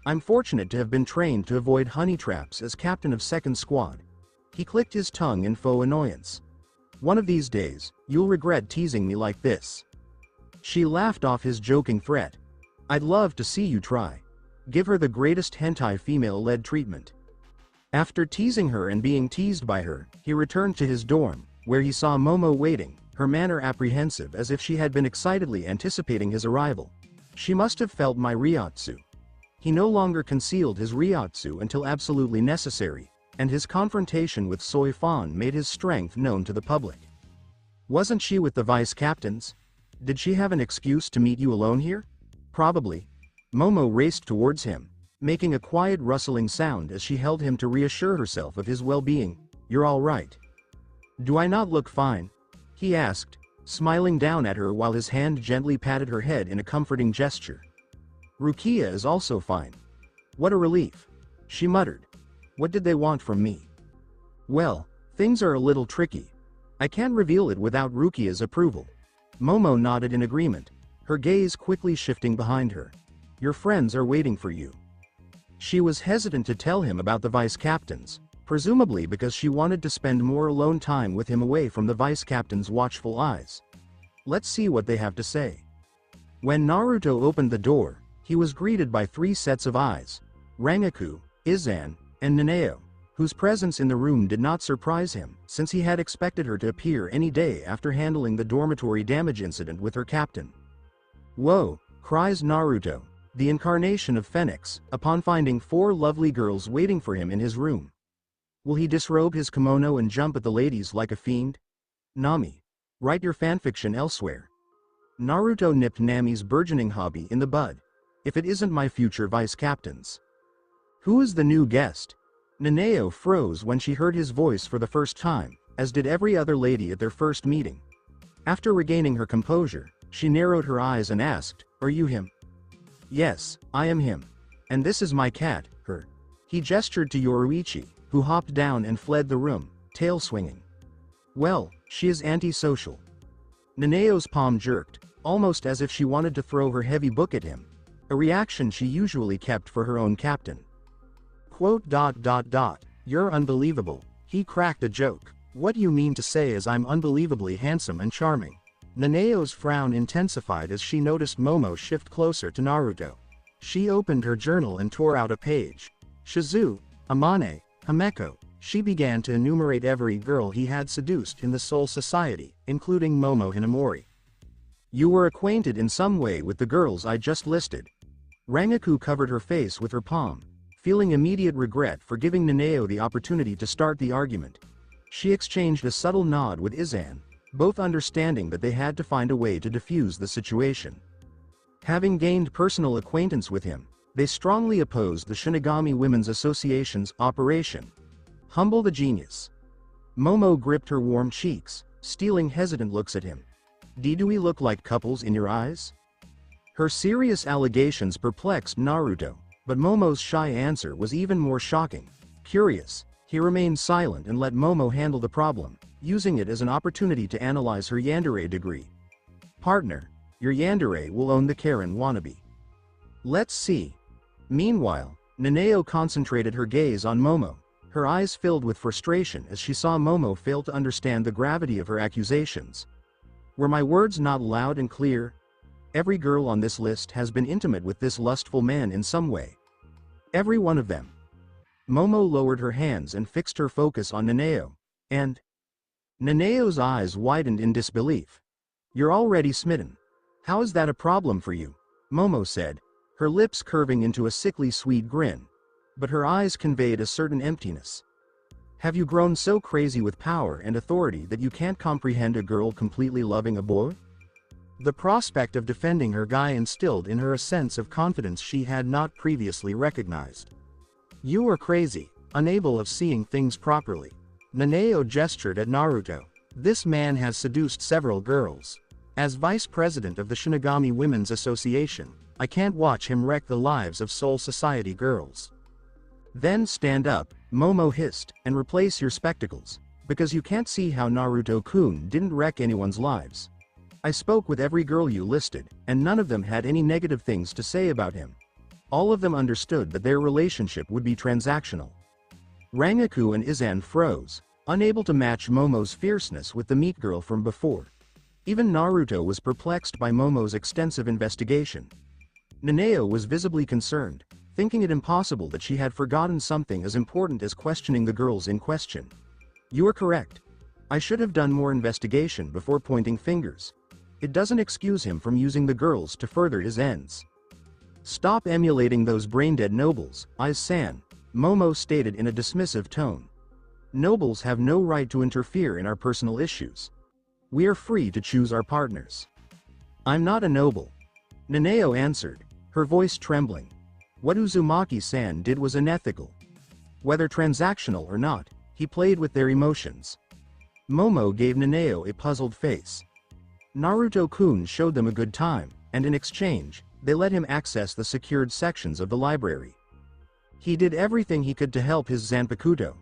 I'm fortunate to have been trained to avoid honey traps as captain of second squad. He clicked his tongue in faux annoyance. One of these days, you'll regret teasing me like this. She laughed off his joking threat. I'd love to see you try. Give her the greatest hentai female-led treatment. After teasing her and being teased by her, he returned to his dorm, where he saw Momo waiting, her manner apprehensive as if she had been excitedly anticipating his arrival. She must have felt my ryotsu. He no longer concealed his ryotsu until absolutely necessary, and his confrontation with Soi Fan made his strength known to the public. Wasn't she with the vice captains? Did she have an excuse to meet you alone here? Probably. Momo raced towards him, making a quiet rustling sound as she held him to reassure herself of his well-being. You're all right. Do I not look fine? He asked, smiling down at her while his hand gently patted her head in a comforting gesture. Rukia is also fine. What a relief. She muttered. What did they want from me? Well, things are a little tricky. I can't reveal it without Rukia's approval. Momo nodded in agreement, her gaze quickly shifting behind her. Your friends are waiting for you. She was hesitant to tell him about the vice captains, presumably because she wanted to spend more alone time with him away from the vice captain's watchful eyes. Let's see what they have to say. When Naruto opened the door, he was greeted by 3 sets of eyes: Rangaku, Izan, and Nanao, whose presence in the room did not surprise him, since he had expected her to appear any day after handling the dormitory damage incident with her captain. "Whoa!" cries Naruto, the incarnation of Phoenix, upon finding 4 lovely girls waiting for him in his room. Will he disrobe his kimono and jump at the ladies like a fiend? Nami, write your fanfiction elsewhere. Naruto nipped Nami's burgeoning hobby in the bud. If it isn't my future vice captains. Who is the new guest? Nanao froze when she heard his voice for the first time, as did every other lady at their first meeting. After regaining her composure, she narrowed her eyes and asked, "Are you him?" "Yes, I am him. And this is my cat, her." He gestured to Yoruichi, who hopped down and fled the room, tail swinging. "Well, she is antisocial." Nanao's palm jerked, almost as if she wanted to throw her heavy book at him, a reaction she usually kept for her own captain. "You're unbelievable," he cracked a joke. "What you mean to say is I'm unbelievably handsome and charming." Nanao's frown intensified as she noticed Momo shift closer to Naruto. She opened her journal and tore out a page. Shizu, Amane, Himeko. She began to enumerate every girl he had seduced in the Soul Society, including Momo Hinamori. "You were acquainted in some way with the girls I just listed." Rangaku covered her face with her palm, feeling immediate regret for giving Nanao the opportunity to start the argument. She exchanged a subtle nod with Izan, both understanding that they had to find a way to defuse the situation. Having gained personal acquaintance with him, they strongly opposed the Shinigami Women's Association's operation. Humble the genius. Momo gripped her warm cheeks, stealing hesitant looks at him. "Do we look like couples in your eyes?" Her serious allegations perplexed Naruto, but Momo's shy answer was even more shocking. Curious, he remained silent and let Momo handle the problem, using it as an opportunity to analyze her yandere degree. "Partner, your yandere will own the Karen wannabe. Let's see." Meanwhile, Nanao concentrated her gaze on Momo, her eyes filled with frustration as she saw Momo fail to understand the gravity of her accusations. Were my words not loud and clear? Every girl on this list has been intimate with this lustful man in some way. Every one of them. Momo lowered her hands and fixed her focus on Nanao, and Nanao's eyes widened in disbelief. "You're already smitten. How is that a problem for you?" Momo said, her lips curving into a sickly sweet grin. But her eyes conveyed a certain emptiness. "Have you grown so crazy with power and authority that you can't comprehend a girl completely loving a boy?" The prospect of defending her guy instilled in her a sense of confidence she had not previously recognized. "You are crazy, unable of seeing things properly." Nanao gestured at Naruto. "This man has seduced several girls. As vice president of the Shinigami Women's Association, I can't watch him wreck the lives of Soul Society girls." "Then stand up," Momo hissed, "and replace your spectacles, because you can't see how Naruto-kun didn't wreck anyone's lives. I spoke with every girl you listed, and none of them had any negative things to say about him. All of them understood that their relationship would be transactional." Rangaku and Izan froze, unable to match Momo's fierceness with the meat girl from before. Even Naruto was perplexed by Momo's extensive investigation. Nanao was visibly concerned, thinking it impossible that she had forgotten something as important as questioning the girls in question. "You are correct. I should have done more investigation before pointing fingers. It doesn't excuse him from using the girls to further his ends." "Stop emulating those brain-dead nobles, Aiz-san," Momo stated in a dismissive tone. "Nobles have no right to interfere in our personal issues. We are free to choose our partners." "I'm not a noble," Nanao answered, her voice trembling. "What Uzumaki-san did was unethical. Whether transactional or not, he played with their emotions." Momo gave Nanao a puzzled face. Naruto-kun showed them a good time, and in exchange, they let him access the secured sections of the library. He did everything he could to help his Zanpakuto.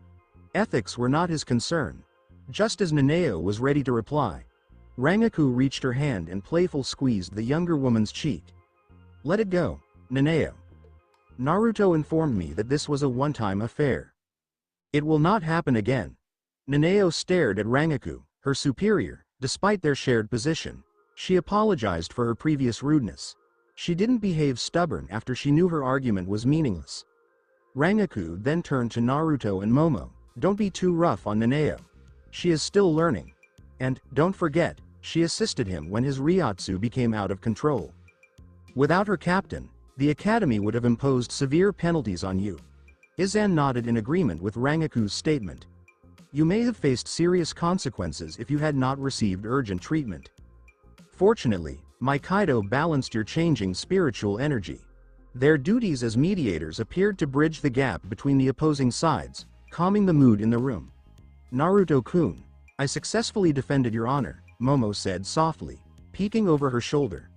Ethics were not his concern. Just as Nanao was ready to reply, Rangaku reached her hand and playfully squeezed the younger woman's cheek. "Let it go, Nanao. Naruto informed me that this was a one-time affair. It will not happen again." Nanao stared at Rangaku, her superior, despite their shared position. She apologized for her previous rudeness. She didn't behave stubborn after she knew her argument was meaningless. Rangaku then turned to Naruto and Momo. Don't be too rough on Nanao. She is still learning. And, don't forget, she assisted him when his Ryotsu became out of control. Without her captain, the academy would have imposed severe penalties on you. Izan nodded in agreement with Rangaku's statement. You may have faced serious consequences if you had not received urgent treatment. Fortunately, my Kaido balanced your changing spiritual energy. Their duties as mediators appeared to bridge the gap between the opposing sides, calming the mood in the room. Naruto-kun, I successfully defended your honor, Momo said softly, peeking over her shoulder.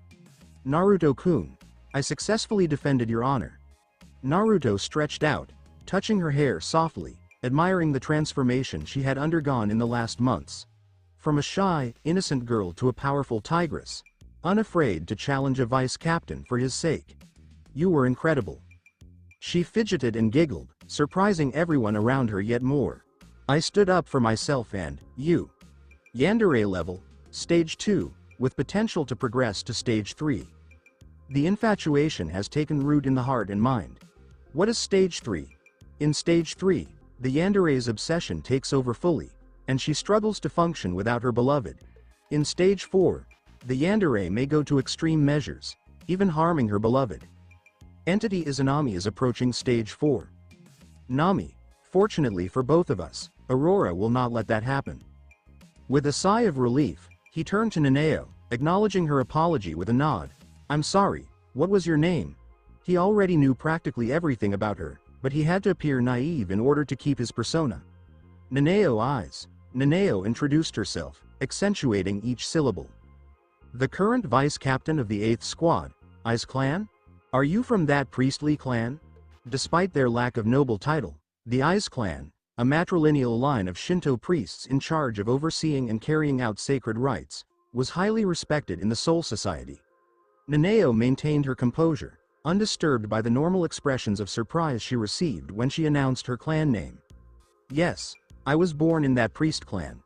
Naruto-kun, I successfully defended your honor. Naruto stretched out, touching her hair softly, admiring the transformation she had undergone in the last months. From a shy, innocent girl to a powerful tigress, unafraid to challenge a vice captain for his sake. You were incredible. She fidgeted and giggled, surprising everyone around her yet more. I stood up for myself and, you. Yandere level, stage 2, with potential to progress to stage 3. The infatuation has taken root in the heart and mind. What is stage 3? In stage 3, the yandere's obsession takes over fully, and she struggles to function without her beloved. In stage 4, the yandere may go to extreme measures, even harming her beloved. Entity Izanami is approaching stage 4. Nami, fortunately for both of us, Aurora will not let that happen. With a sigh of relief, he turned to Nanao, acknowledging her apology with a nod. I'm sorry, what was your name? He already knew practically everything about her, but he had to appear naive in order to keep his persona. Nanao eyes. Nanao introduced herself, accentuating each syllable. The current vice captain of the 8th squad, Eyes clan? Are you from that priestly clan? Despite their lack of noble title, the Eyes clan, a matrilineal line of Shinto priests in charge of overseeing and carrying out sacred rites, was highly respected in the Soul Society. Nanao maintained her composure, undisturbed by the normal expressions of surprise she received when she announced her clan name. Yes, I was born in that priest clan.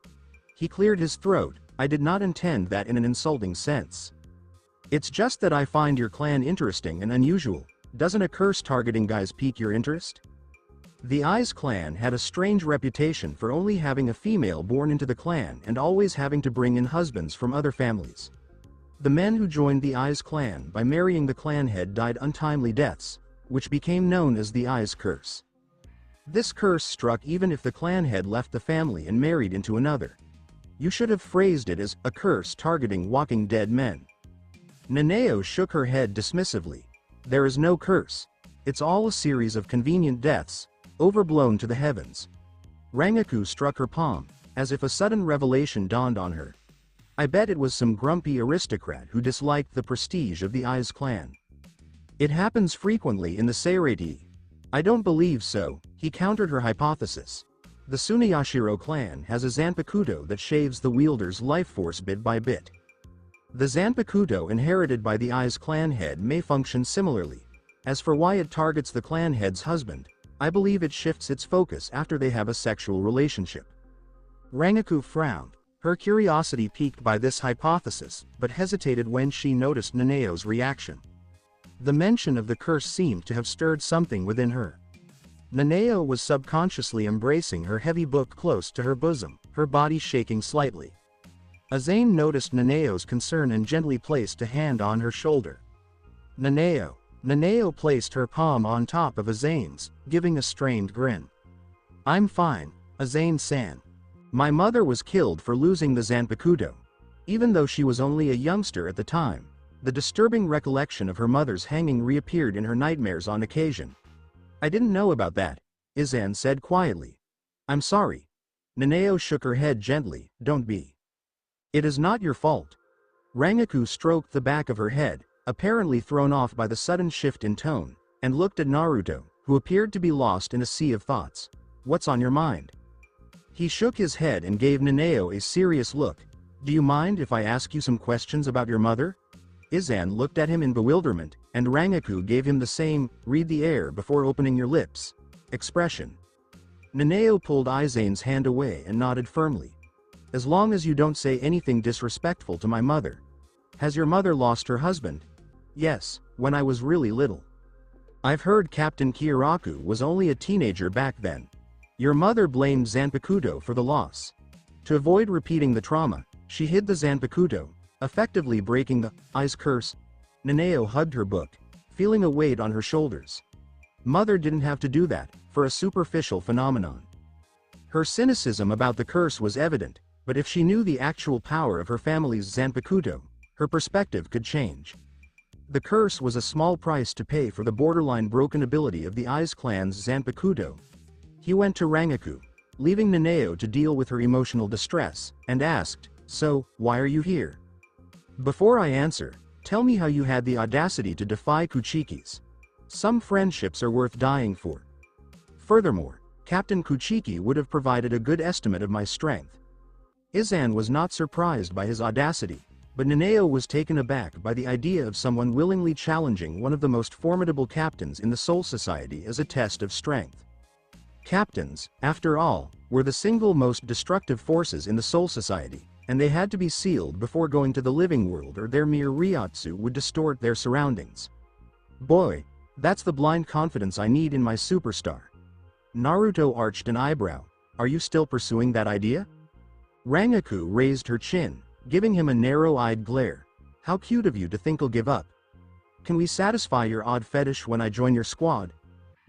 He cleared his throat. I did not intend that in an insulting sense. It's just that I find your clan interesting and unusual. Doesn't a curse targeting guys pique your interest? The Eyes clan had a strange reputation for only having a female born into the clan and always having to bring in husbands from other families. The men who joined the Eyes clan by marrying the clan head died untimely deaths, which became known as the Eyes curse. This curse struck even if the clan head left the family and married into another. You should have phrased it as a curse targeting walking dead men. Nanao shook her head dismissively. There is no curse. It's all a series of convenient deaths, overblown to the heavens. Rangaku struck her palm, as if a sudden revelation dawned on her. I bet it was some grumpy aristocrat who disliked the prestige of the Eyes clan. It happens frequently in the Seirei. I don't believe so, he countered her hypothesis. The Tsuneyashiro clan has a Zanpakuto that shaves the wielder's life force bit by bit. The Zanpakuto inherited by the Eyes clan head may function similarly. As for why it targets the clan head's husband, I believe it shifts its focus after they have a sexual relationship. Rangaku frowned, her curiosity piqued by this hypothesis, but hesitated when she noticed Nanao's reaction. The mention of the curse seemed to have stirred something within her. Nanao was subconsciously embracing her heavy book close to her bosom, her body shaking slightly. Azane noticed Nanao's concern and gently placed a hand on her shoulder. Nanao placed her palm on top of Azane's, giving a strained grin. I'm fine, Azane-san. My mother was killed for losing the Zanpakuto. Even though she was only a youngster at the time, the disturbing recollection of her mother's hanging reappeared in her nightmares on occasion. I didn't know about that, Izan said quietly. I'm sorry. Nanao shook her head gently. Don't be. It is not your fault. Rangaku stroked the back of her head, apparently thrown off by the sudden shift in tone, and looked at Naruto, who appeared to be lost in a sea of thoughts. What's on your mind? He shook his head and gave Nanao a serious look. Do you mind if I ask you some questions about your mother? Izan looked at him in bewilderment, and Rangaku gave him the same, read the air before opening your lips, expression. Nanao pulled Izane's hand away and nodded firmly. As long as you don't say anything disrespectful to my mother. Has your mother lost her husband? Yes, when I was really little. I've heard Captain Kiraku was only a teenager back then. Your mother blamed Zanpakuto for the loss. To avoid repeating the trauma, she hid the Zanpakuto, effectively breaking the ice curse. Nanao hugged her book, feeling a weight on her shoulders. Mother didn't have to do that, for a superficial phenomenon. Her cynicism about the curse was evident, but if she knew the actual power of her family's Zanpakuto, her perspective could change. The curse was a small price to pay for the borderline broken ability of the Aiz clan's Zanpakuto. He went to Rangaku, leaving Nanao to deal with her emotional distress, and asked, "So, why are you here?" "Before I answer, tell me how you had the audacity to defy Kuchikis. Some friendships are worth dying for. Furthermore, Captain Kuchiki would have provided a good estimate of my strength." Izan was not surprised by his audacity, but Nanao was taken aback by the idea of someone willingly challenging one of the most formidable captains in the Soul Society as a test of strength. Captains, after all, were the single most destructive forces in the Soul Society, and they had to be sealed before going to the living world or their mere Ryotsu would distort their surroundings. Boy, that's the blind confidence I need in my superstar. Naruto arched an eyebrow. Are you still pursuing that idea? Rangaku raised her chin, giving him a narrow-eyed glare. How cute of you to think I'll give up. Can we satisfy your odd fetish when I join your squad?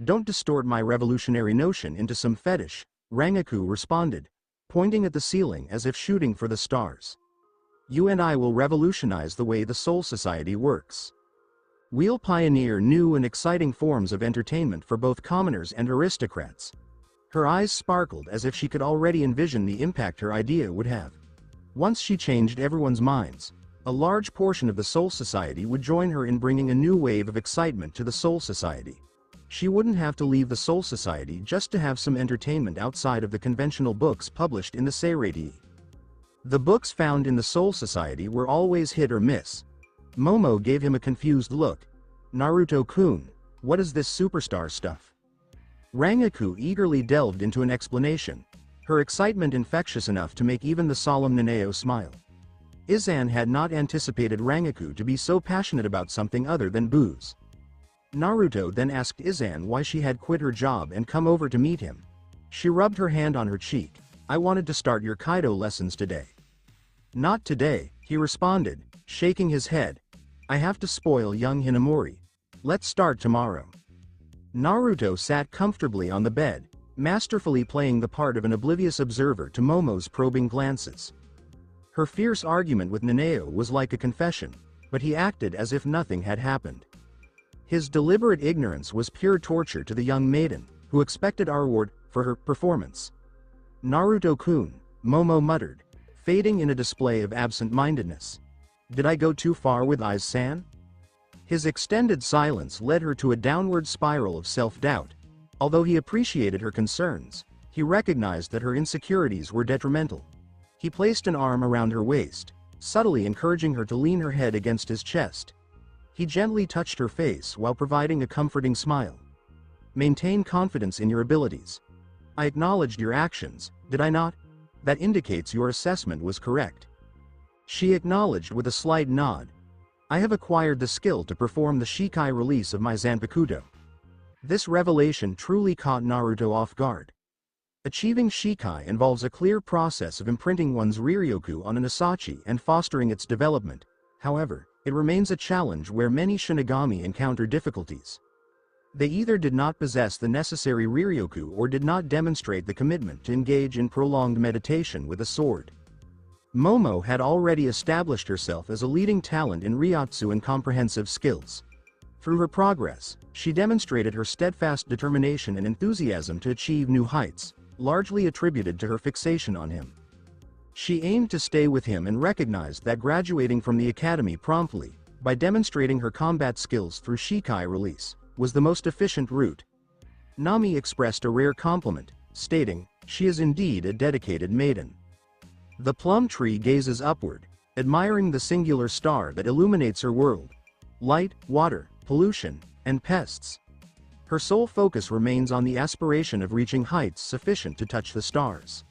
Don't distort my revolutionary notion into some fetish, Rangaku responded, pointing at the ceiling as if shooting for the stars. You and I will revolutionize the way the Soul Society works. We'll pioneer new and exciting forms of entertainment for both commoners and aristocrats. Her eyes sparkled as if she could already envision the impact her idea would have. Once she changed everyone's minds, a large portion of the Soul Society would join her in bringing a new wave of excitement to the Soul Society. She wouldn't have to leave the Soul Society just to have some entertainment outside of the conventional books published in the Seirei. The books found in the Soul Society were always hit or miss. Momo gave him a confused look. Naruto-kun, what is this superstar stuff? Rangaku eagerly delved into an explanation, her excitement infectious enough to make even the solemn Nanao smile. Izan had not anticipated Rangaku to be so passionate about something other than booze. Naruto then asked Izan why she had quit her job and come over to meet him. She rubbed her hand on her cheek. I wanted to start your Kaido lessons today. Not today, he responded, shaking his head. I have to spoil young Hinamori. Let's start tomorrow. Naruto sat comfortably on the bed, masterfully playing the part of an oblivious observer to Momo's probing glances. Her fierce argument with Nanao was like a confession, but he acted as if nothing had happened. His deliberate ignorance was pure torture to the young maiden, who expected a reward for her performance. Naruto-kun, Momo muttered, fading in a display of absent-mindedness. Did I go too far with Aiz-san? His extended silence led her to a downward spiral of self-doubt. Although he appreciated her concerns, he recognized that her insecurities were detrimental. He placed an arm around her waist, subtly encouraging her to lean her head against his chest. He gently touched her face while providing a comforting smile. Maintain confidence in your abilities. I acknowledged your actions, did I not? That indicates your assessment was correct. She acknowledged with a slight nod. I have acquired the skill to perform the Shikai release of my Zanpakuto. This revelation truly caught Naruto off guard. Achieving Shikai involves a clear process of imprinting one's Riryoku on an Asachi and fostering its development. However, it remains a challenge where many Shinigami encounter difficulties. They either did not possess the necessary Riryoku or did not demonstrate the commitment to engage in prolonged meditation with a sword. Momo had already established herself as a leading talent in Ryotsu and comprehensive skills. Through her progress, she demonstrated her steadfast determination and enthusiasm to achieve new heights, largely attributed to her fixation on him. She aimed to stay with him and recognized that graduating from the academy promptly, by demonstrating her combat skills through Shikai release, was the most efficient route. Nami expressed a rare compliment, stating, she is indeed a dedicated maiden. The plum tree gazes upward, admiring the singular star that illuminates her world. Light, water, pollution, and pests. Her sole focus remains on the aspiration of reaching heights sufficient to touch the stars.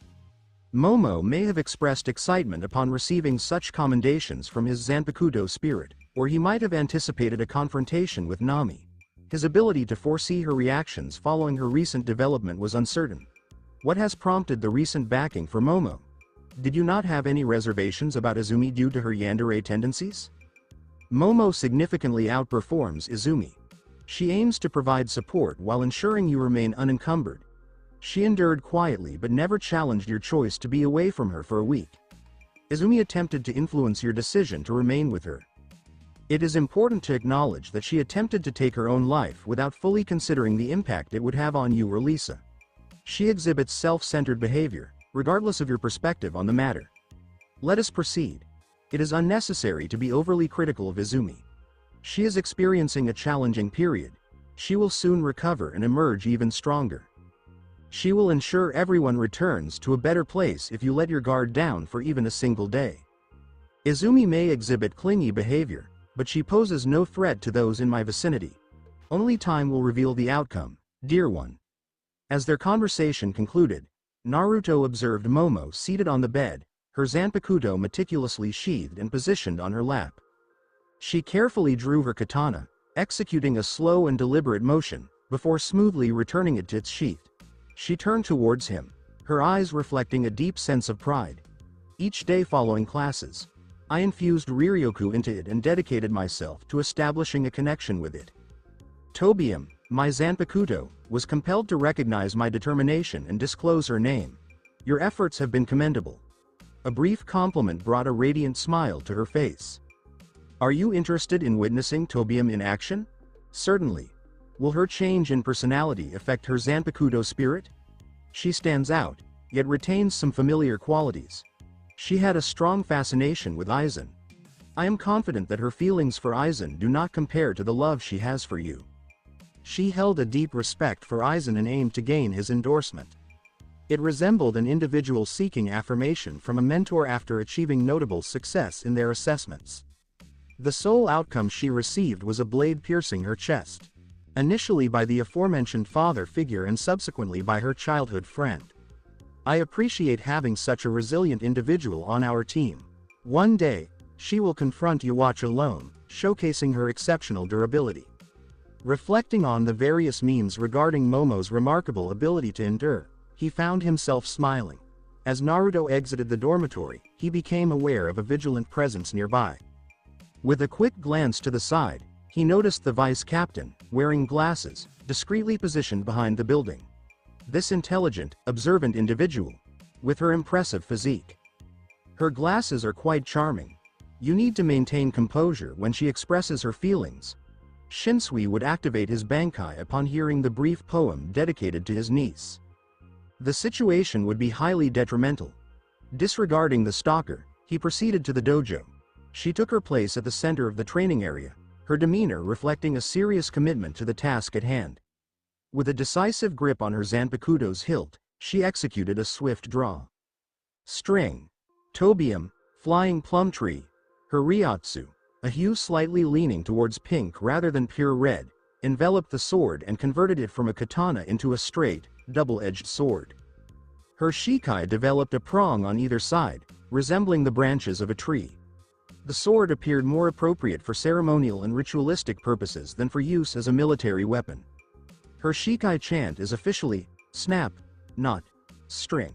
Momo may have expressed excitement upon receiving such commendations from his Zanpakuto spirit, or he might have anticipated a confrontation with Nami. His ability to foresee her reactions following her recent development was uncertain. What has prompted the recent backing for Momo? Did you not have any reservations about Izumi due to her yandere tendencies? Momo significantly outperforms Izumi. She aims to provide support while ensuring you remain unencumbered. She endured quietly but never challenged your choice to be away from her for a week. Izumi attempted to influence your decision to remain with her. It is important to acknowledge that she attempted to take her own life without fully considering the impact it would have on you or Lisa. She exhibits self-centered behavior, regardless of your perspective on the matter. Let us proceed. It is unnecessary to be overly critical of Izumi. She is experiencing a challenging period. She will soon recover and emerge even stronger. She will ensure everyone returns to a better place if you let your guard down for even a single day. Izumi may exhibit clingy behavior, but she poses no threat to those in my vicinity. Only time will reveal the outcome, dear one. As their conversation concluded, Naruto observed Momo seated on the bed, her Zanpakuto meticulously sheathed and positioned on her lap. She carefully drew her katana, executing a slow and deliberate motion, before smoothly returning it to its sheath. She turned towards him, her eyes reflecting a deep sense of pride. Each day following classes, I infused Riryoku into it and dedicated myself to establishing a connection with it. Tobium, my Zanpakuto, was compelled to recognize my determination and disclose her name. Your efforts have been commendable. A brief compliment brought a radiant smile to her face. Are you interested in witnessing Tobium in action? Certainly. Will her change in personality affect her Zanpakuto spirit? She stands out, yet retains some familiar qualities. She had a strong fascination with Aizen. I am confident that her feelings for Aizen do not compare to the love she has for you. She held a deep respect for Aizen and aimed to gain his endorsement. It resembled an individual seeking affirmation from a mentor after achieving notable success in their assessments. The sole outcome she received was a blade piercing her chest. Initially by the aforementioned father figure and subsequently by her childhood friend. I appreciate having such a resilient individual on our team. One day, she will confront Yuwatch alone, showcasing her exceptional durability. Reflecting on the various memes regarding Momo's remarkable ability to endure, he found himself smiling. As Naruto exited the dormitory, he became aware of a vigilant presence nearby. With a quick glance to the side, he noticed the vice captain, wearing glasses, discreetly positioned behind the building. This intelligent, observant individual, with her impressive physique. Her glasses are quite charming. You need to maintain composure when she expresses her feelings. Shinsui would activate his Bankai upon hearing the brief poem dedicated to his niece. The situation would be highly detrimental. Disregarding the stalker, he proceeded to the dojo. She took her place at the center of the training area, her demeanor reflecting a serious commitment to the task at hand. With a decisive grip on her Zanpakuto's hilt, she executed a swift draw. String. Tobium, flying plum tree. Her Ryotsu, a hue slightly leaning towards pink rather than pure red, enveloped the sword and converted it from a katana into a straight, double-edged sword. Her Shikai developed a prong on either side, resembling the branches of a tree. The sword appeared more appropriate for ceremonial and ritualistic purposes than for use as a military weapon. Her Shikai chant is officially, snap, not, string.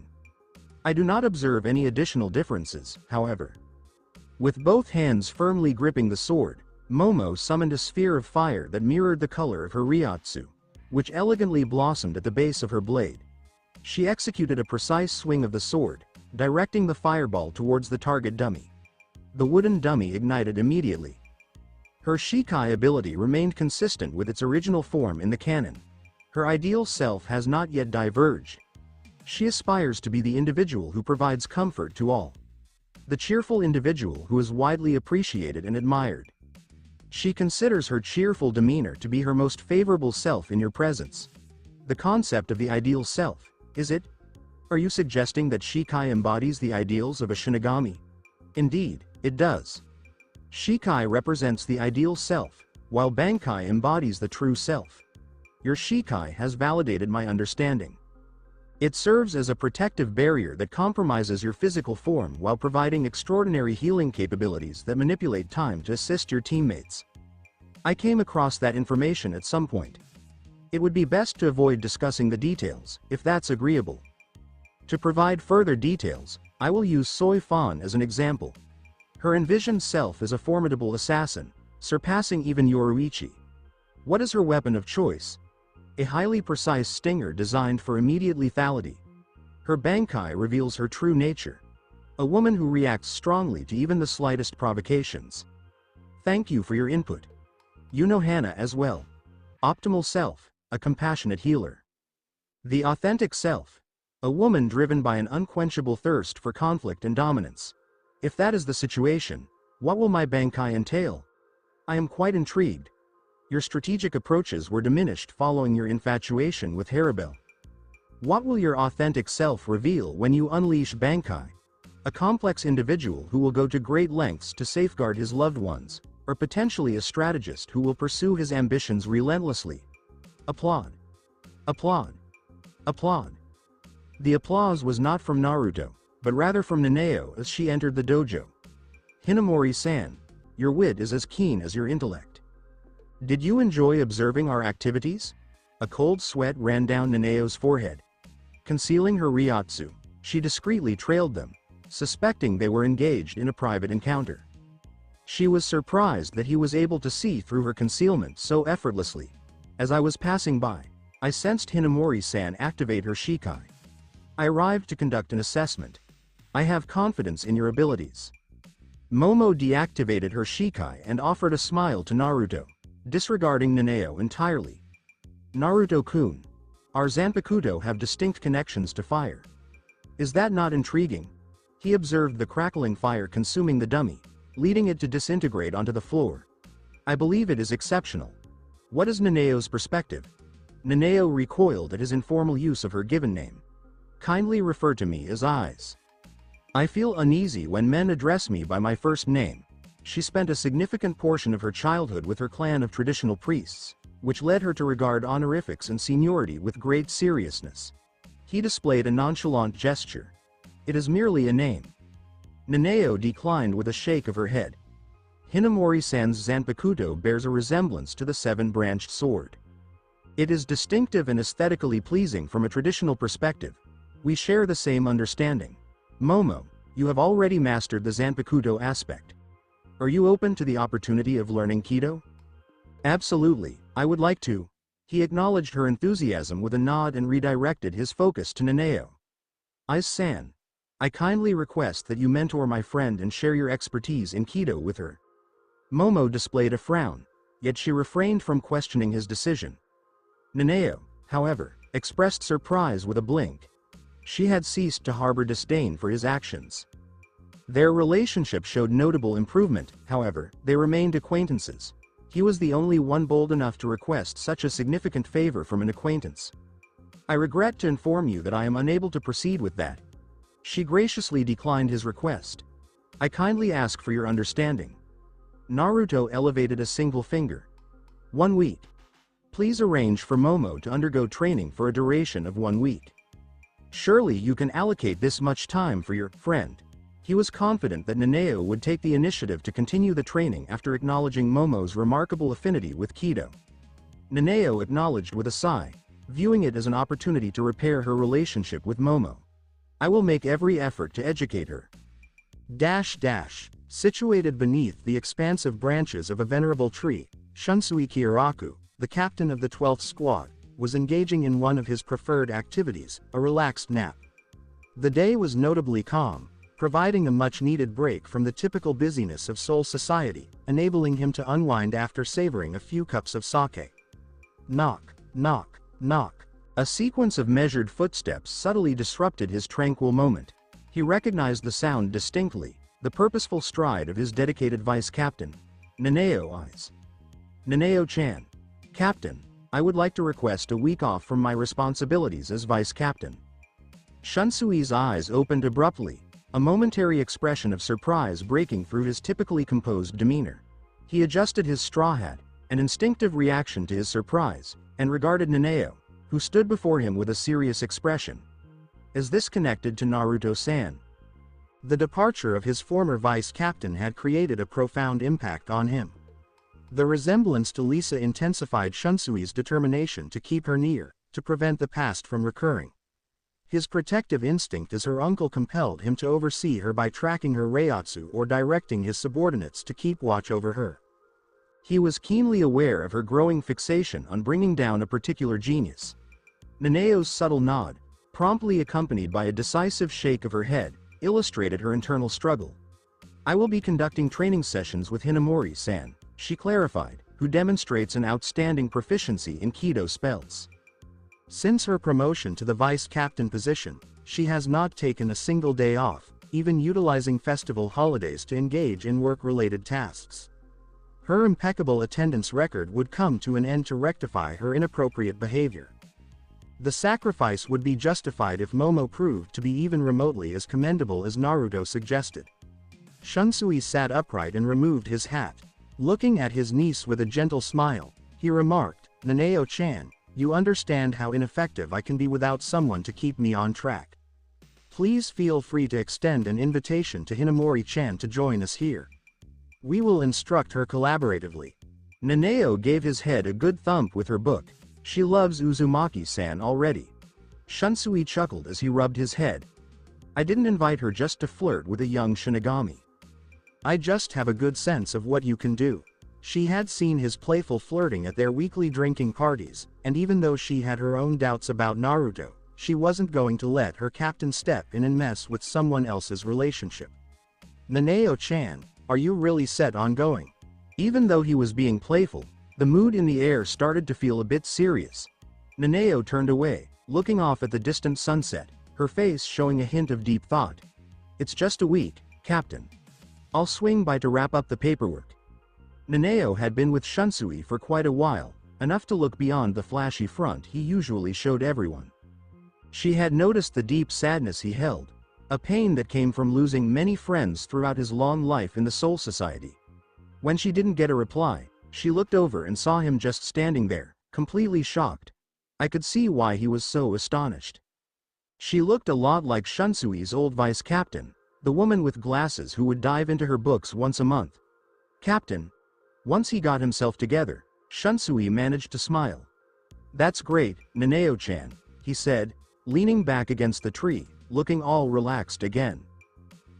I do not observe any additional differences, however. With both hands firmly gripping the sword, Momo summoned a sphere of fire that mirrored the color of her Ryotsu, which elegantly blossomed at the base of her blade. She executed a precise swing of the sword, directing the fireball towards the target dummy. The wooden dummy ignited immediately. Her Shikai ability remained consistent with its original form in the canon. Her ideal self has not yet diverged. She aspires to be the individual who provides comfort to all. The cheerful individual who is widely appreciated and admired. She considers her cheerful demeanor to be her most favorable self in your presence. The concept of the ideal self, is it? Are you suggesting that Shikai embodies the ideals of a Shinigami? Indeed, it does. Shikai represents the ideal self, while Bankai embodies the true self. Your Shikai has validated my understanding. It serves as a protective barrier that compromises your physical form while providing extraordinary healing capabilities that manipulate time to assist your teammates. I came across that information at some point. It would be best to avoid discussing the details, if that's agreeable. To provide further details, I will use Soi Fan as an example. Her envisioned self is a formidable assassin, surpassing even Yoruichi. What is her weapon of choice? A highly precise stinger designed for immediate lethality. Her Bankai reveals her true nature. A woman who reacts strongly to even the slightest provocations. Thank you for your input. You know Hana as well. Optimal self, a compassionate healer. The authentic self. A woman driven by an unquenchable thirst for conflict and dominance. If that is the situation, what will my Bankai entail? I am quite intrigued. Your strategic approaches were diminished following your infatuation with Haribel. What will your authentic self reveal when you unleash Bankai? A complex individual who will go to great lengths to safeguard his loved ones, or potentially a strategist who will pursue his ambitions relentlessly. Applaud. Applaud. Applaud. The applause was not from Naruto, but rather from Nanao as she entered the dojo. Hinamori-san, your wit is as keen as your intellect. Did you enjoy observing our activities? A cold sweat ran down Nanao's forehead. Concealing her Ryotsu, she discreetly trailed them, suspecting they were engaged in a private encounter. She was surprised that he was able to see through her concealment so effortlessly. As I was passing by, I sensed Hinamori-san activate her Shikai. I arrived to conduct an assessment. I have confidence in your abilities. Momo deactivated her Shikai and offered a smile to Naruto, disregarding Nanao entirely. Naruto-kun, our Zanpakuto have distinct connections to fire. Is that not intriguing? He observed the crackling fire consuming the dummy, leading it to disintegrate onto the floor. I believe it is exceptional. What is Nanao's perspective? Nanao recoiled at his informal use of her given name. Kindly refer to me as Eyes. I feel uneasy when men address me by my first name. She spent a significant portion of her childhood with her clan of traditional priests, which led her to regard honorifics and seniority with great seriousness. He displayed a nonchalant gesture. It is merely a name. Nanao declined with a shake of her head. Hinamori-san's Zanpakuto bears a resemblance to the seven-branched sword. It is distinctive and aesthetically pleasing from a traditional perspective. We share the same understanding. Momo, you have already mastered the Zanpakuto aspect. Are you open to the opportunity of learning Kido? Absolutely, I would like to. He acknowledged her enthusiasm with a nod and redirected his focus to Nanao. Aiz-san, I kindly request that you mentor my friend and share your expertise in Kido with her. Momo displayed a frown, yet she refrained from questioning his decision. Nanao, however, expressed surprise with a blink. She had ceased to harbor disdain for his actions. Their relationship showed notable improvement, however, they remained acquaintances. He was the only one bold enough to request such a significant favor from an acquaintance. I regret to inform you that I am unable to proceed with that. She graciously declined his request. I kindly ask for your understanding. Naruto elevated a single finger. 1 week. Please arrange for Momo to undergo training for a duration of 1 week. Surely you can allocate this much time for your friend. He was confident that Nanao would take the initiative to continue the training after acknowledging Momo's remarkable affinity with Kido. Nanao acknowledged with a sigh, viewing it as an opportunity to repair her relationship with Momo. I will make every effort to educate her. Situated beneath the expansive branches of a venerable tree, Shunsui Kyoraku, the captain of the 12th squad, was engaging in one of his preferred activities, a relaxed nap. The day was notably calm, providing a much-needed break from the typical busyness of Seoul society, enabling him to unwind after savoring a few cups of sake. Knock, knock, knock. A sequence of measured footsteps subtly disrupted his tranquil moment. He recognized the sound distinctly, the purposeful stride of his dedicated vice-captain, Nanao Eyes. Nanao-chan. Captain, I would like to request a week off from my responsibilities as vice-captain. Shunsui's eyes opened abruptly, a momentary expression of surprise breaking through his typically composed demeanor. He adjusted his straw hat, an instinctive reaction to his surprise, and regarded Nanao, who stood before him with a serious expression. Is this connected to Naruto-san? The departure of his former vice captain had created a profound impact on him. The resemblance to Lisa intensified Shunsui's determination to keep her near, to prevent the past from recurring. His protective instinct as her uncle compelled him to oversee her by tracking her reiatsu or directing his subordinates to keep watch over her. He was keenly aware of her growing fixation on bringing down a particular genius. Naneo's subtle nod, promptly accompanied by a decisive shake of her head, illustrated her internal struggle. I will be conducting training sessions with Hinamori-san, she clarified, who demonstrates an outstanding proficiency in Kido spells. Since her promotion to the vice captain position, she has not taken a single day off, even utilizing festival holidays to engage in work-related tasks. Her impeccable attendance record would come to an end to rectify her inappropriate behavior. The sacrifice would be justified if Momo proved to be even remotely as commendable as Naruto suggested. Shunsui sat upright and removed his hat. Looking at his niece with a gentle smile, he remarked, "Naneo-chan, you understand how ineffective I can be without someone to keep me on track. Please feel free to extend an invitation to Hinamori-chan to join us here. We will instruct her collaboratively." Naneo gave his head a good thump with her book. She loves Uzumaki-san already. Shunsui chuckled as he rubbed his head. I didn't invite her just to flirt with a young Shinigami. I just have a good sense of what you can do. She had seen his playful flirting at their weekly drinking parties, and even though she had her own doubts about Naruto, she wasn't going to let her captain step in and mess with someone else's relationship. Naneo-chan, are you really set on going? Even though he was being playful, the mood in the air started to feel a bit serious. Naneo turned away, looking off at the distant sunset, her face showing a hint of deep thought. It's just a week, Captain. I'll swing by to wrap up the paperwork. Naneo had been with Shunsui for quite a while, enough to look beyond the flashy front he usually showed everyone. She had noticed the deep sadness he held, a pain that came from losing many friends throughout his long life in the Soul Society. When she didn't get a reply, she looked over and saw him just standing there, completely shocked. I could see why he was so astonished. She looked a lot like Shunsui's old vice captain, the woman with glasses who would dive into her books once a month. Captain. Once he got himself together, Shunsui managed to smile. That's great, Naneo-chan, he said, leaning back against the tree, looking all relaxed again.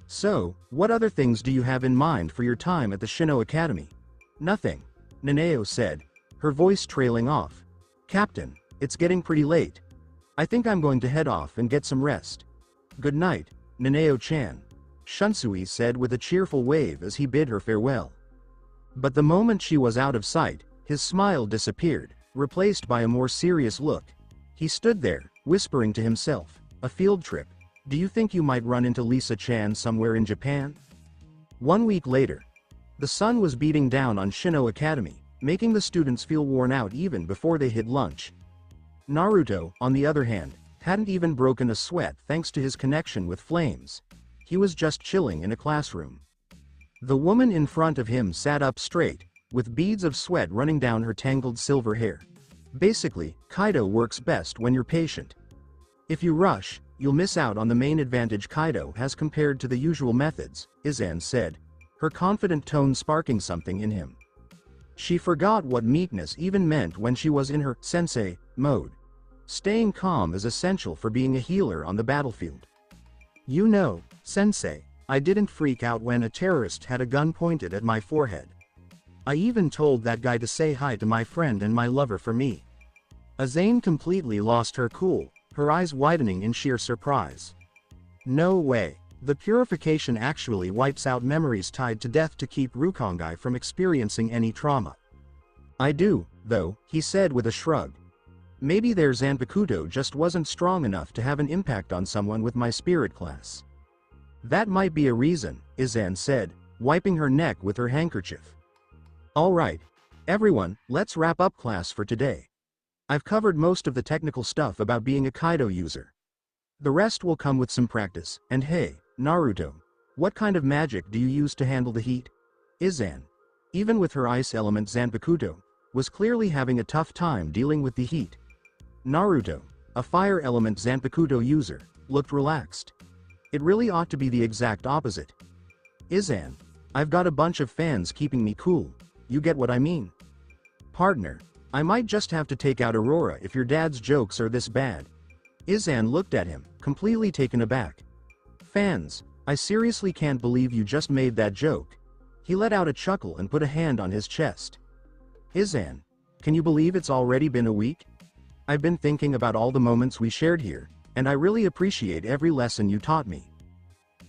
So, what other things do you have in mind for your time at the Shino Academy? Nothing, Naneo said, her voice trailing off. Captain, it's getting pretty late. I think I'm going to head off and get some rest. Good night, Naneo-chan, Shunsui said with a cheerful wave as he bid her farewell. But the moment she was out of sight, his smile disappeared, replaced by a more serious look. He stood there, whispering to himself, a field trip. Do you think you might run into Lisa-chan somewhere in Japan? 1 week later. The sun was beating down on Shino Academy, making the students feel worn out even before they hit lunch. Naruto, on the other hand, hadn't even broken a sweat thanks to his connection with flames. He was just chilling in a classroom. The woman in front of him sat up straight, with beads of sweat running down her tangled silver hair. Basically, Kaido works best when you're patient. If you rush, you'll miss out on the main advantage Kaido has compared to the usual methods, Izan said, her confident tone sparking something in him. She forgot what meekness even meant when she was in her sensei mode. Staying calm is essential for being a healer on the battlefield. You know, sensei, I didn't freak out when a terrorist had a gun pointed at my forehead. I even told that guy to say hi to my friend and my lover for me. Izan completely lost her cool, her eyes widening in sheer surprise. No way. The purification actually wipes out memories tied to death to keep Rukongai from experiencing any trauma. I do, though, he said with a shrug. Maybe their Zanpakuto just wasn't strong enough to have an impact on someone with my spirit class. That might be a reason, Izan said, wiping her neck with her handkerchief. Alright. Everyone, let's wrap up class for today. I've covered most of the technical stuff about being a Kaido user. The rest will come with some practice, and hey, Naruto, what kind of magic do you use to handle the heat? Izan, even with her ice element Zanpakuto, was clearly having a tough time dealing with the heat. Naruto, a fire element Zanpakuto user, looked relaxed. It really ought to be the exact opposite. Izan, I've got a bunch of fans keeping me cool, you get what I mean? Partner, I might just have to take out Aurora if your dad's jokes are this bad. Izan looked at him, completely taken aback. Fans, I seriously can't believe you just made that joke. He let out a chuckle and put a hand on his chest. Izan, can you believe it's already been a week? I've been thinking about all the moments we shared here, and I really appreciate every lesson you taught me.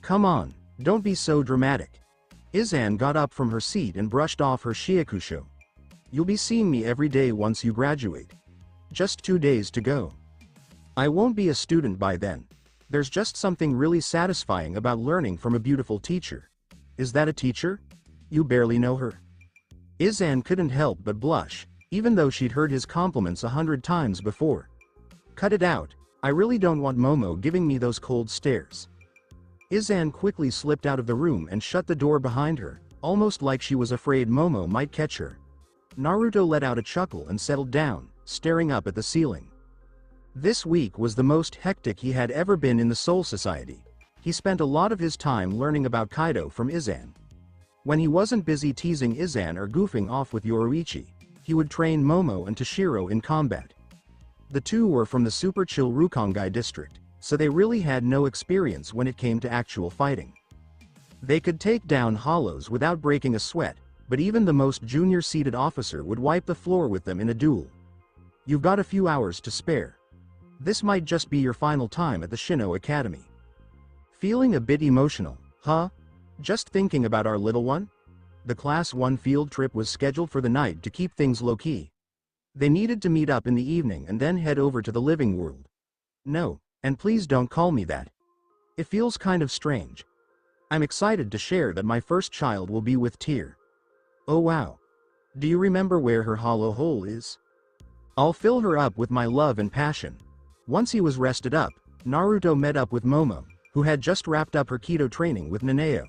Come on, don't be so dramatic. Izan got up from her seat and brushed off her shiakusho. You'll be seeing me every day once you graduate. Just 2 days to go. I won't be a student by then. There's just something really satisfying about learning from a beautiful teacher. Is that a teacher? You barely know her. Izan couldn't help but blush, even though she'd heard his compliments 100 times before. Cut it out, I really don't want Momo giving me those cold stares. Izan quickly slipped out of the room and shut the door behind her, almost like she was afraid Momo might catch her. Naruto let out a chuckle and settled down, staring up at the ceiling. This week was the most hectic he had ever been in the Soul Society. He spent a lot of his time learning about Kaido from Izan. When he wasn't busy teasing Izan or goofing off with Yoruichi, he would train Momo and Toshiro in combat. The two were from the super chill Rukongai district, so they really had no experience when it came to actual fighting. They could take down hollows without breaking a sweat, but even the most junior-seated officer would wipe the floor with them in a duel. You've got a few hours to spare. This might just be your final time at the Shino Academy. Feeling a bit emotional, huh? Just thinking about our little one? The Class 1 field trip was scheduled for the night to keep things low-key. They needed to meet up in the evening and then head over to the living world. No, and please don't call me that. It feels kind of strange. I'm excited to share that my first child will be with Tear. Oh wow. Do you remember where her hollow hole is? I'll fill her up with my love and passion. Once he was rested up, Naruto met up with Momo, who had just wrapped up her Kido training with Nanao.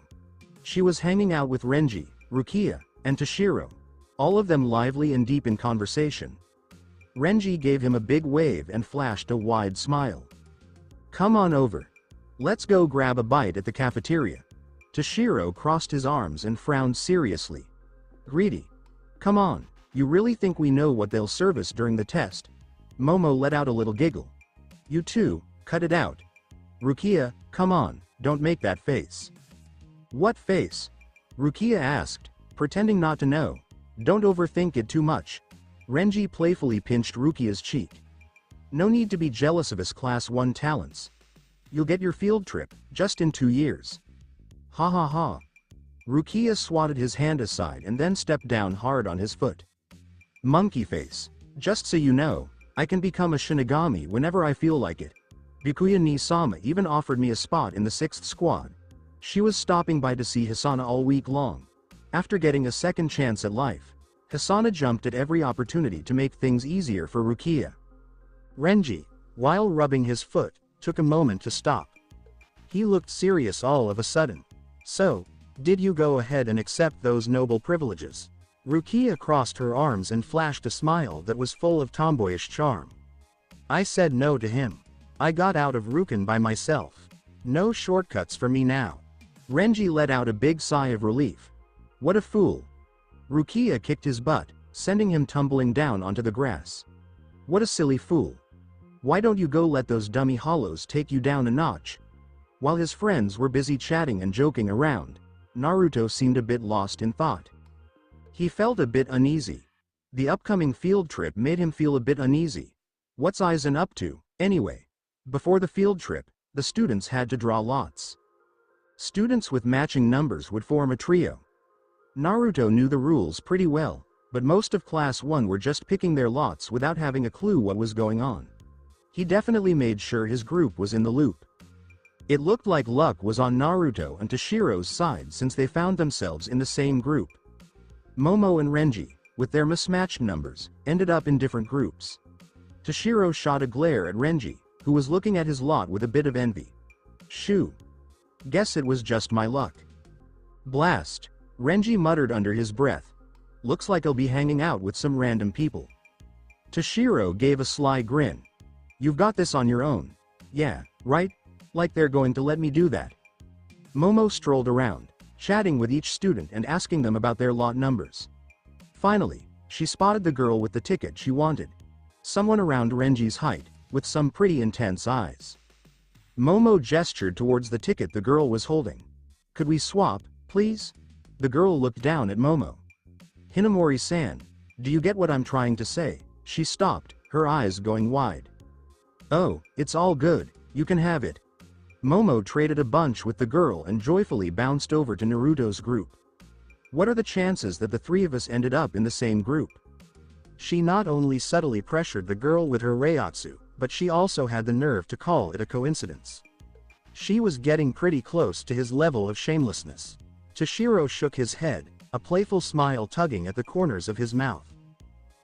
She was hanging out with Renji, Rukia, and Toshiro, all of them lively and deep in conversation. Renji gave him a big wave and flashed a wide smile. Come on over. Let's go grab a bite at the cafeteria. Toshiro crossed his arms and frowned seriously. Greedy. Come on, you really think we know what they'll serve us during the test? Momo let out a little giggle. You too, cut it out. Rukia, come on, don't make that face. What face? Rukia asked, pretending not to know. Don't overthink it too much. Renji playfully pinched Rukia's cheek. No need to be jealous of his Class 1 talents. You'll get your field trip, just in 2 years. Ha ha ha. Rukia swatted his hand aside and then stepped down hard on his foot. Monkey face. Just so you know, I can become a Shinigami whenever I feel like it. Bikuya ni-sama even offered me a spot in the 6th squad. She was stopping by to see Hisana all week long. After getting a second chance at life, Hisana jumped at every opportunity to make things easier for Rukia. Renji, while rubbing his foot, took a moment to stop. He looked serious all of a sudden. So, did you go ahead and accept those noble privileges? Rukia crossed her arms and flashed a smile that was full of tomboyish charm. I said no to him. I got out of Rukan by myself. No shortcuts for me now. Renji let out a big sigh of relief. What a fool. Rukia kicked his butt, sending him tumbling down onto the grass. What a silly fool. Why don't you go let those dummy hollows take you down a notch? While his friends were busy chatting and joking around, Naruto seemed a bit lost in thought. He felt a bit uneasy. The upcoming field trip made him feel a bit uneasy. What's Aizen up to, anyway? Before the field trip, the students had to draw lots. Students with matching numbers would form a trio. Naruto knew the rules pretty well, but most of Class 1 were just picking their lots without having a clue what was going on. He definitely made sure his group was in the loop. It looked like luck was on Naruto and Toshiro's side since they found themselves in the same group. Momo and Renji, with their mismatched numbers, ended up in different groups. Toshiro shot a glare at Renji, who was looking at his lot with a bit of envy. Shoo. Guess it was just my luck. Blast. Renji muttered under his breath. Looks like I'll be hanging out with some random people. Toshiro gave a sly grin. You've got this on your own. Yeah, right? Like they're going to let me do that. Momo strolled around, chatting with each student and asking them about their lot numbers. Finally, she spotted the girl with the ticket she wanted. Someone around Renji's height, with some pretty intense eyes. Momo gestured towards the ticket the girl was holding. Could we swap, please? The girl looked down at Momo. Hinamori-san, do you get what I'm trying to say? She stopped, her eyes going wide. Oh, it's all good, you can have it. Momo traded a bunch with the girl and joyfully bounced over to Naruto's group. What are the chances that the three of us ended up in the same group? She not only subtly pressured the girl with her reiatsu, but she also had the nerve to call it a coincidence. She was getting pretty close to his level of shamelessness. Toshiro shook his head, a playful smile tugging at the corners of his mouth.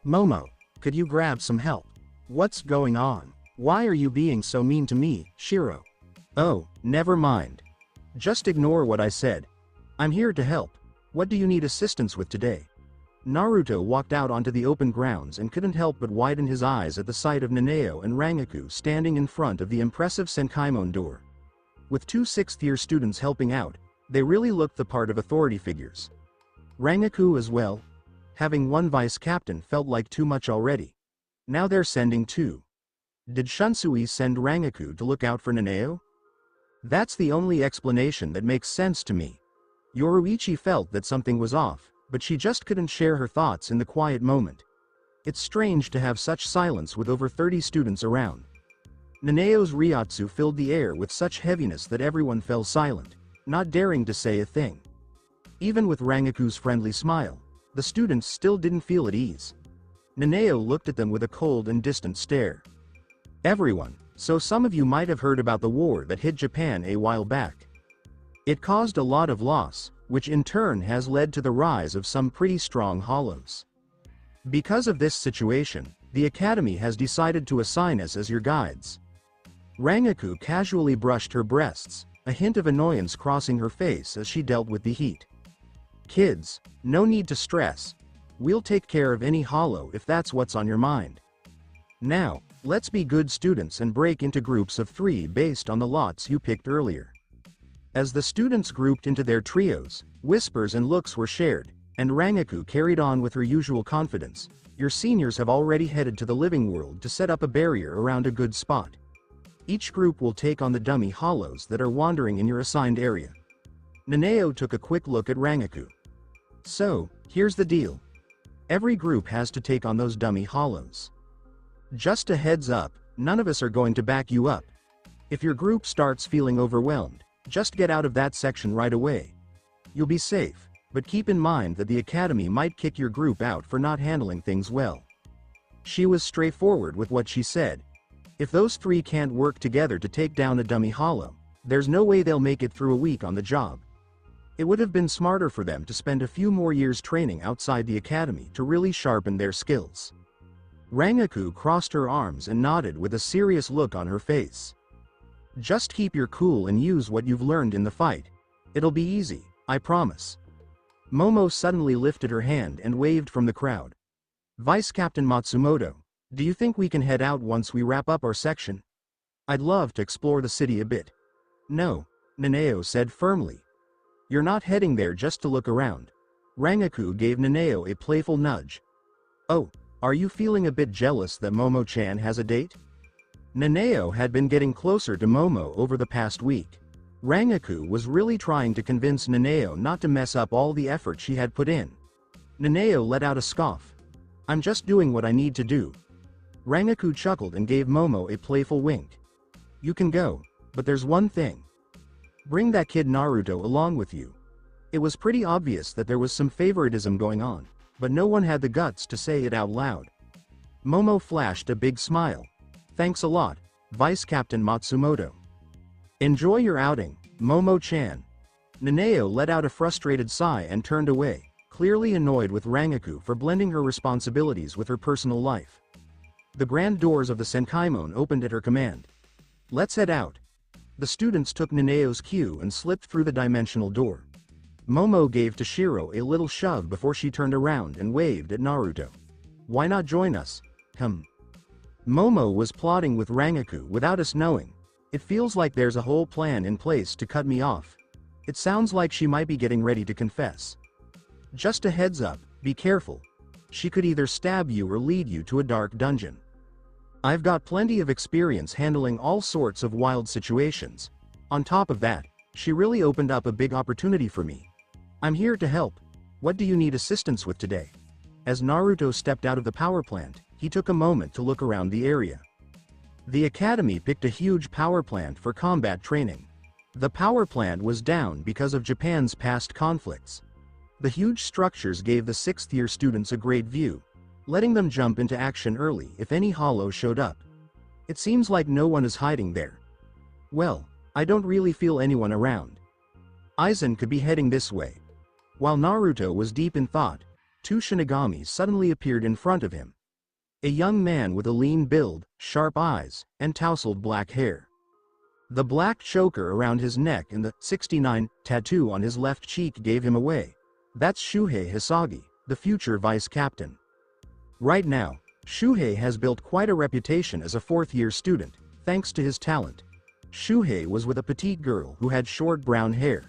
Momo, could you grab some help? What's going on? Why are you being so mean to me, Shiro? Oh, never mind. Just ignore what I said. I'm here to help. What do you need assistance with today? Naruto walked out onto the open grounds and couldn't help but widen his eyes at the sight of Nanao and Rangaku standing in front of the impressive Senkaimon door. With two sixth-year students helping out, they really looked the part of authority figures. Rangaku as well. Having one vice captain felt like too much already. Now they're sending two. Did Shunsui send Rangaku to look out for Nanao? That's the only explanation that makes sense to me. Yoruichi felt that something was off, but she just couldn't share her thoughts in the quiet moment. It's strange to have such silence with over 30 students around. Nanao's reiatsu filled the air with such heaviness that everyone fell silent, not daring to say a thing. Even with Rangaku's friendly smile, the students still didn't feel at ease. Nanao looked at them with a cold and distant stare. Everyone, so some of you might have heard about the war that hit Japan a while back. It caused a lot of loss, which in turn has led to the rise of some pretty strong hollows. Because of this situation, the Academy has decided to assign us as your guides. Rangaku casually brushed her breasts, a hint of annoyance crossing her face as she dealt with the heat. Kids, no need to stress. We'll take care of any hollow if that's what's on your mind. Now, let's be good students and break into groups of 3 based on the lots you picked earlier. As the students grouped into their trios, whispers and looks were shared, and Rangaku carried on with her usual confidence. Your seniors have already headed to the living world to set up a barrier around a good spot. Each group will take on the dummy hollows that are wandering in your assigned area. Nanao took a quick look at Rangaku. So, here's the deal. Every group has to take on those dummy hollows. Just a heads up, none of us are going to back you up. If your group starts feeling overwhelmed, just get out of that section right away. You'll be safe, but keep in mind that the Academy might kick your group out for not handling things well. She was straightforward with what she said. If those 3 can't work together to take down a dummy hollow, there's no way they'll make it through a week on the job. It would have been smarter for them to spend a few more years training outside the Academy to really sharpen their skills. Rangaku crossed her arms and nodded with a serious look on her face. Just keep your cool and use what you've learned in the fight. It'll be easy, I promise. Momo suddenly lifted her hand and waved from the crowd. Vice Captain Matsumoto, do you think we can head out once we wrap up our section? I'd love to explore the city a bit. No, Nanao said firmly. You're not heading there just to look around. Rangaku gave Nanao a playful nudge. Oh, are you feeling a bit jealous that Momo-chan has a date? Nanao had been getting closer to Momo over the past week. Rangaku was really trying to convince Nanao not to mess up all the effort she had put in. Nanao let out a scoff. I'm just doing what I need to do. Rangaku chuckled and gave Momo a playful wink. You can go, but there's one thing. Bring that kid Naruto along with you. It was pretty obvious that there was some favoritism going on, but no one had the guts to say it out loud. Momo flashed a big smile. Thanks a lot, Vice Captain Matsumoto. Enjoy your outing, Momo-chan. Nanao let out a frustrated sigh and turned away, clearly annoyed with Rangaku for blending her responsibilities with her personal life. The grand doors of the Senkaimon opened at her command. Let's head out. The students took Nanao's cue and slipped through the dimensional door. Momo gave Toshiro a little shove before she turned around and waved at Naruto. Why not join us? Come. Momo was plotting with Rangaku without us knowing. It feels like there's a whole plan in place to cut me off. It sounds like she might be getting ready to confess. Just a heads up, be careful. She could either stab you or lead you to a dark dungeon. I've got plenty of experience handling all sorts of wild situations. On top of that, she really opened up a big opportunity for me. I'm here to help. What do you need assistance with today? As Naruto stepped out of the power plant, he took a moment to look around the area. The academy picked a huge power plant for combat training. The power plant was down because of Japan's past conflicts. The huge structures gave the 6th-year students a great view, letting them jump into action early if any hollow showed up. It seems like no one is hiding there. Well, I don't really feel anyone around. Aizen could be heading this way. While Naruto was deep in thought, 2 Shinigamis suddenly appeared in front of him. A young man with a lean build, sharp eyes, and tousled black hair. The black choker around his neck and the 69 tattoo on his left cheek gave him away. That's Shuhei Hisagi, the future vice captain. Right now, Shuhei has built quite a reputation as a 4th-year student, thanks to his talent. Shuhei was with a petite girl who had short brown hair.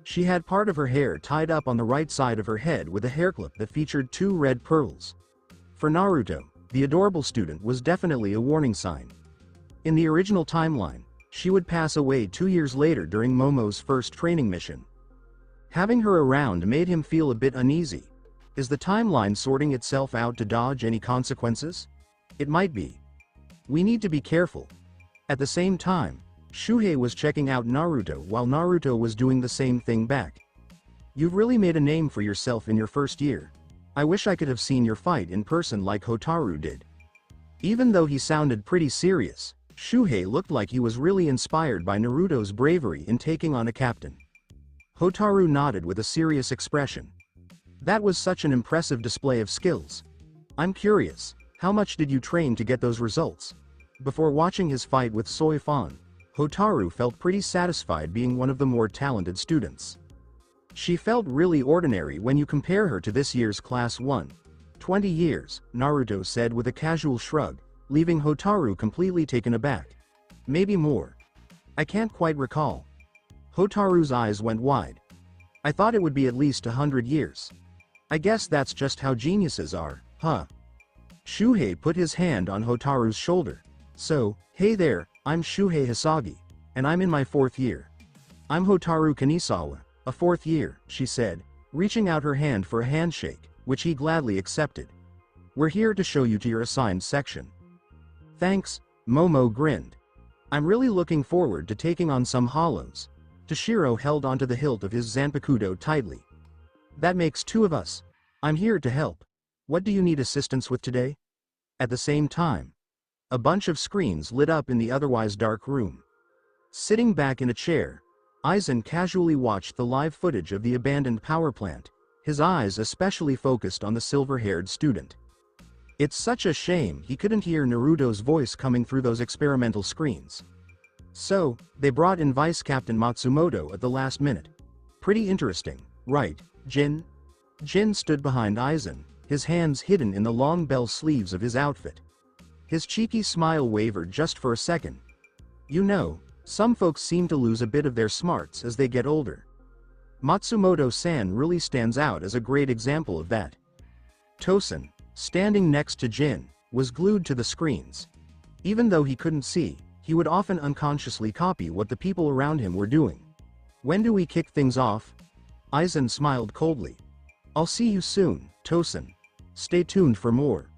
She had part of her hair tied up on the right side of her head with a hairclip that featured 2 red pearls. For Naruto, the adorable student was definitely a warning sign. In the original timeline, she would pass away 2 years later during Momo's first training mission. Having her around made him feel a bit uneasy. Is the timeline sorting itself out to dodge any consequences? It might be. We need to be careful. At the same time, Shuhei was checking out Naruto while Naruto was doing the same thing back. You've really made a name for yourself in your first year. I wish I could have seen your fight in person like Hotaru did. Even though he sounded pretty serious, Shuhei looked like he was really inspired by Naruto's bravery in taking on a captain. Hotaru nodded with a serious expression. That was such an impressive display of skills. I'm curious, how much did you train to get those results? Before watching his fight with Soifan, Hotaru felt pretty satisfied being one of the more talented students. She felt really ordinary when you compare her to this year's Class 1. 20 years, Naruto said with a casual shrug, leaving Hotaru completely taken aback. Maybe more. I can't quite recall. Hotaru's eyes went wide. I thought it would be at least 100 years. I guess that's just how geniuses are, huh? Shuhei put his hand on Hotaru's shoulder. So, hey there, I'm Shuhei Hisagi, and I'm in my 4th year. I'm Hotaru Kanisawa, a 4th year, she said, reaching out her hand for a handshake, which he gladly accepted. We're here to show you to your assigned section. Thanks, Momo grinned. I'm really looking forward to taking on some hollows. Toshiro held onto the hilt of his Zanpakuto tightly. That makes 2 of us. I'm here to help. What do you need assistance with today? At the same time, a bunch of screens lit up in the otherwise dark room. Sitting back in a chair, Aizen casually watched the live footage of the abandoned power plant, his eyes especially focused on the silver-haired student. It's such a shame he couldn't hear Naruto's voice coming through those experimental screens. So, they brought in Vice Captain Matsumoto at the last minute. Pretty interesting, right, Jin? Jin stood behind Aizen, his hands hidden in the long bell sleeves of his outfit. His cheeky smile wavered just for a second. You know, some folks seem to lose a bit of their smarts as they get older. Matsumoto-san really stands out as a great example of that. Tosen, standing next to Jin, was glued to the screens. Even though he couldn't see, he would often unconsciously copy what the people around him were doing. When do we kick things off? Aizen smiled coldly. I'll see you soon, Tosen. Stay tuned for more.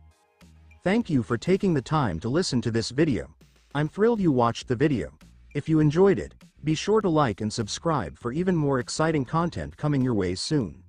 Thank you for taking the time to listen to this video. I'm thrilled you watched the video. If you enjoyed it, be sure to like and subscribe for even more exciting content coming your way soon.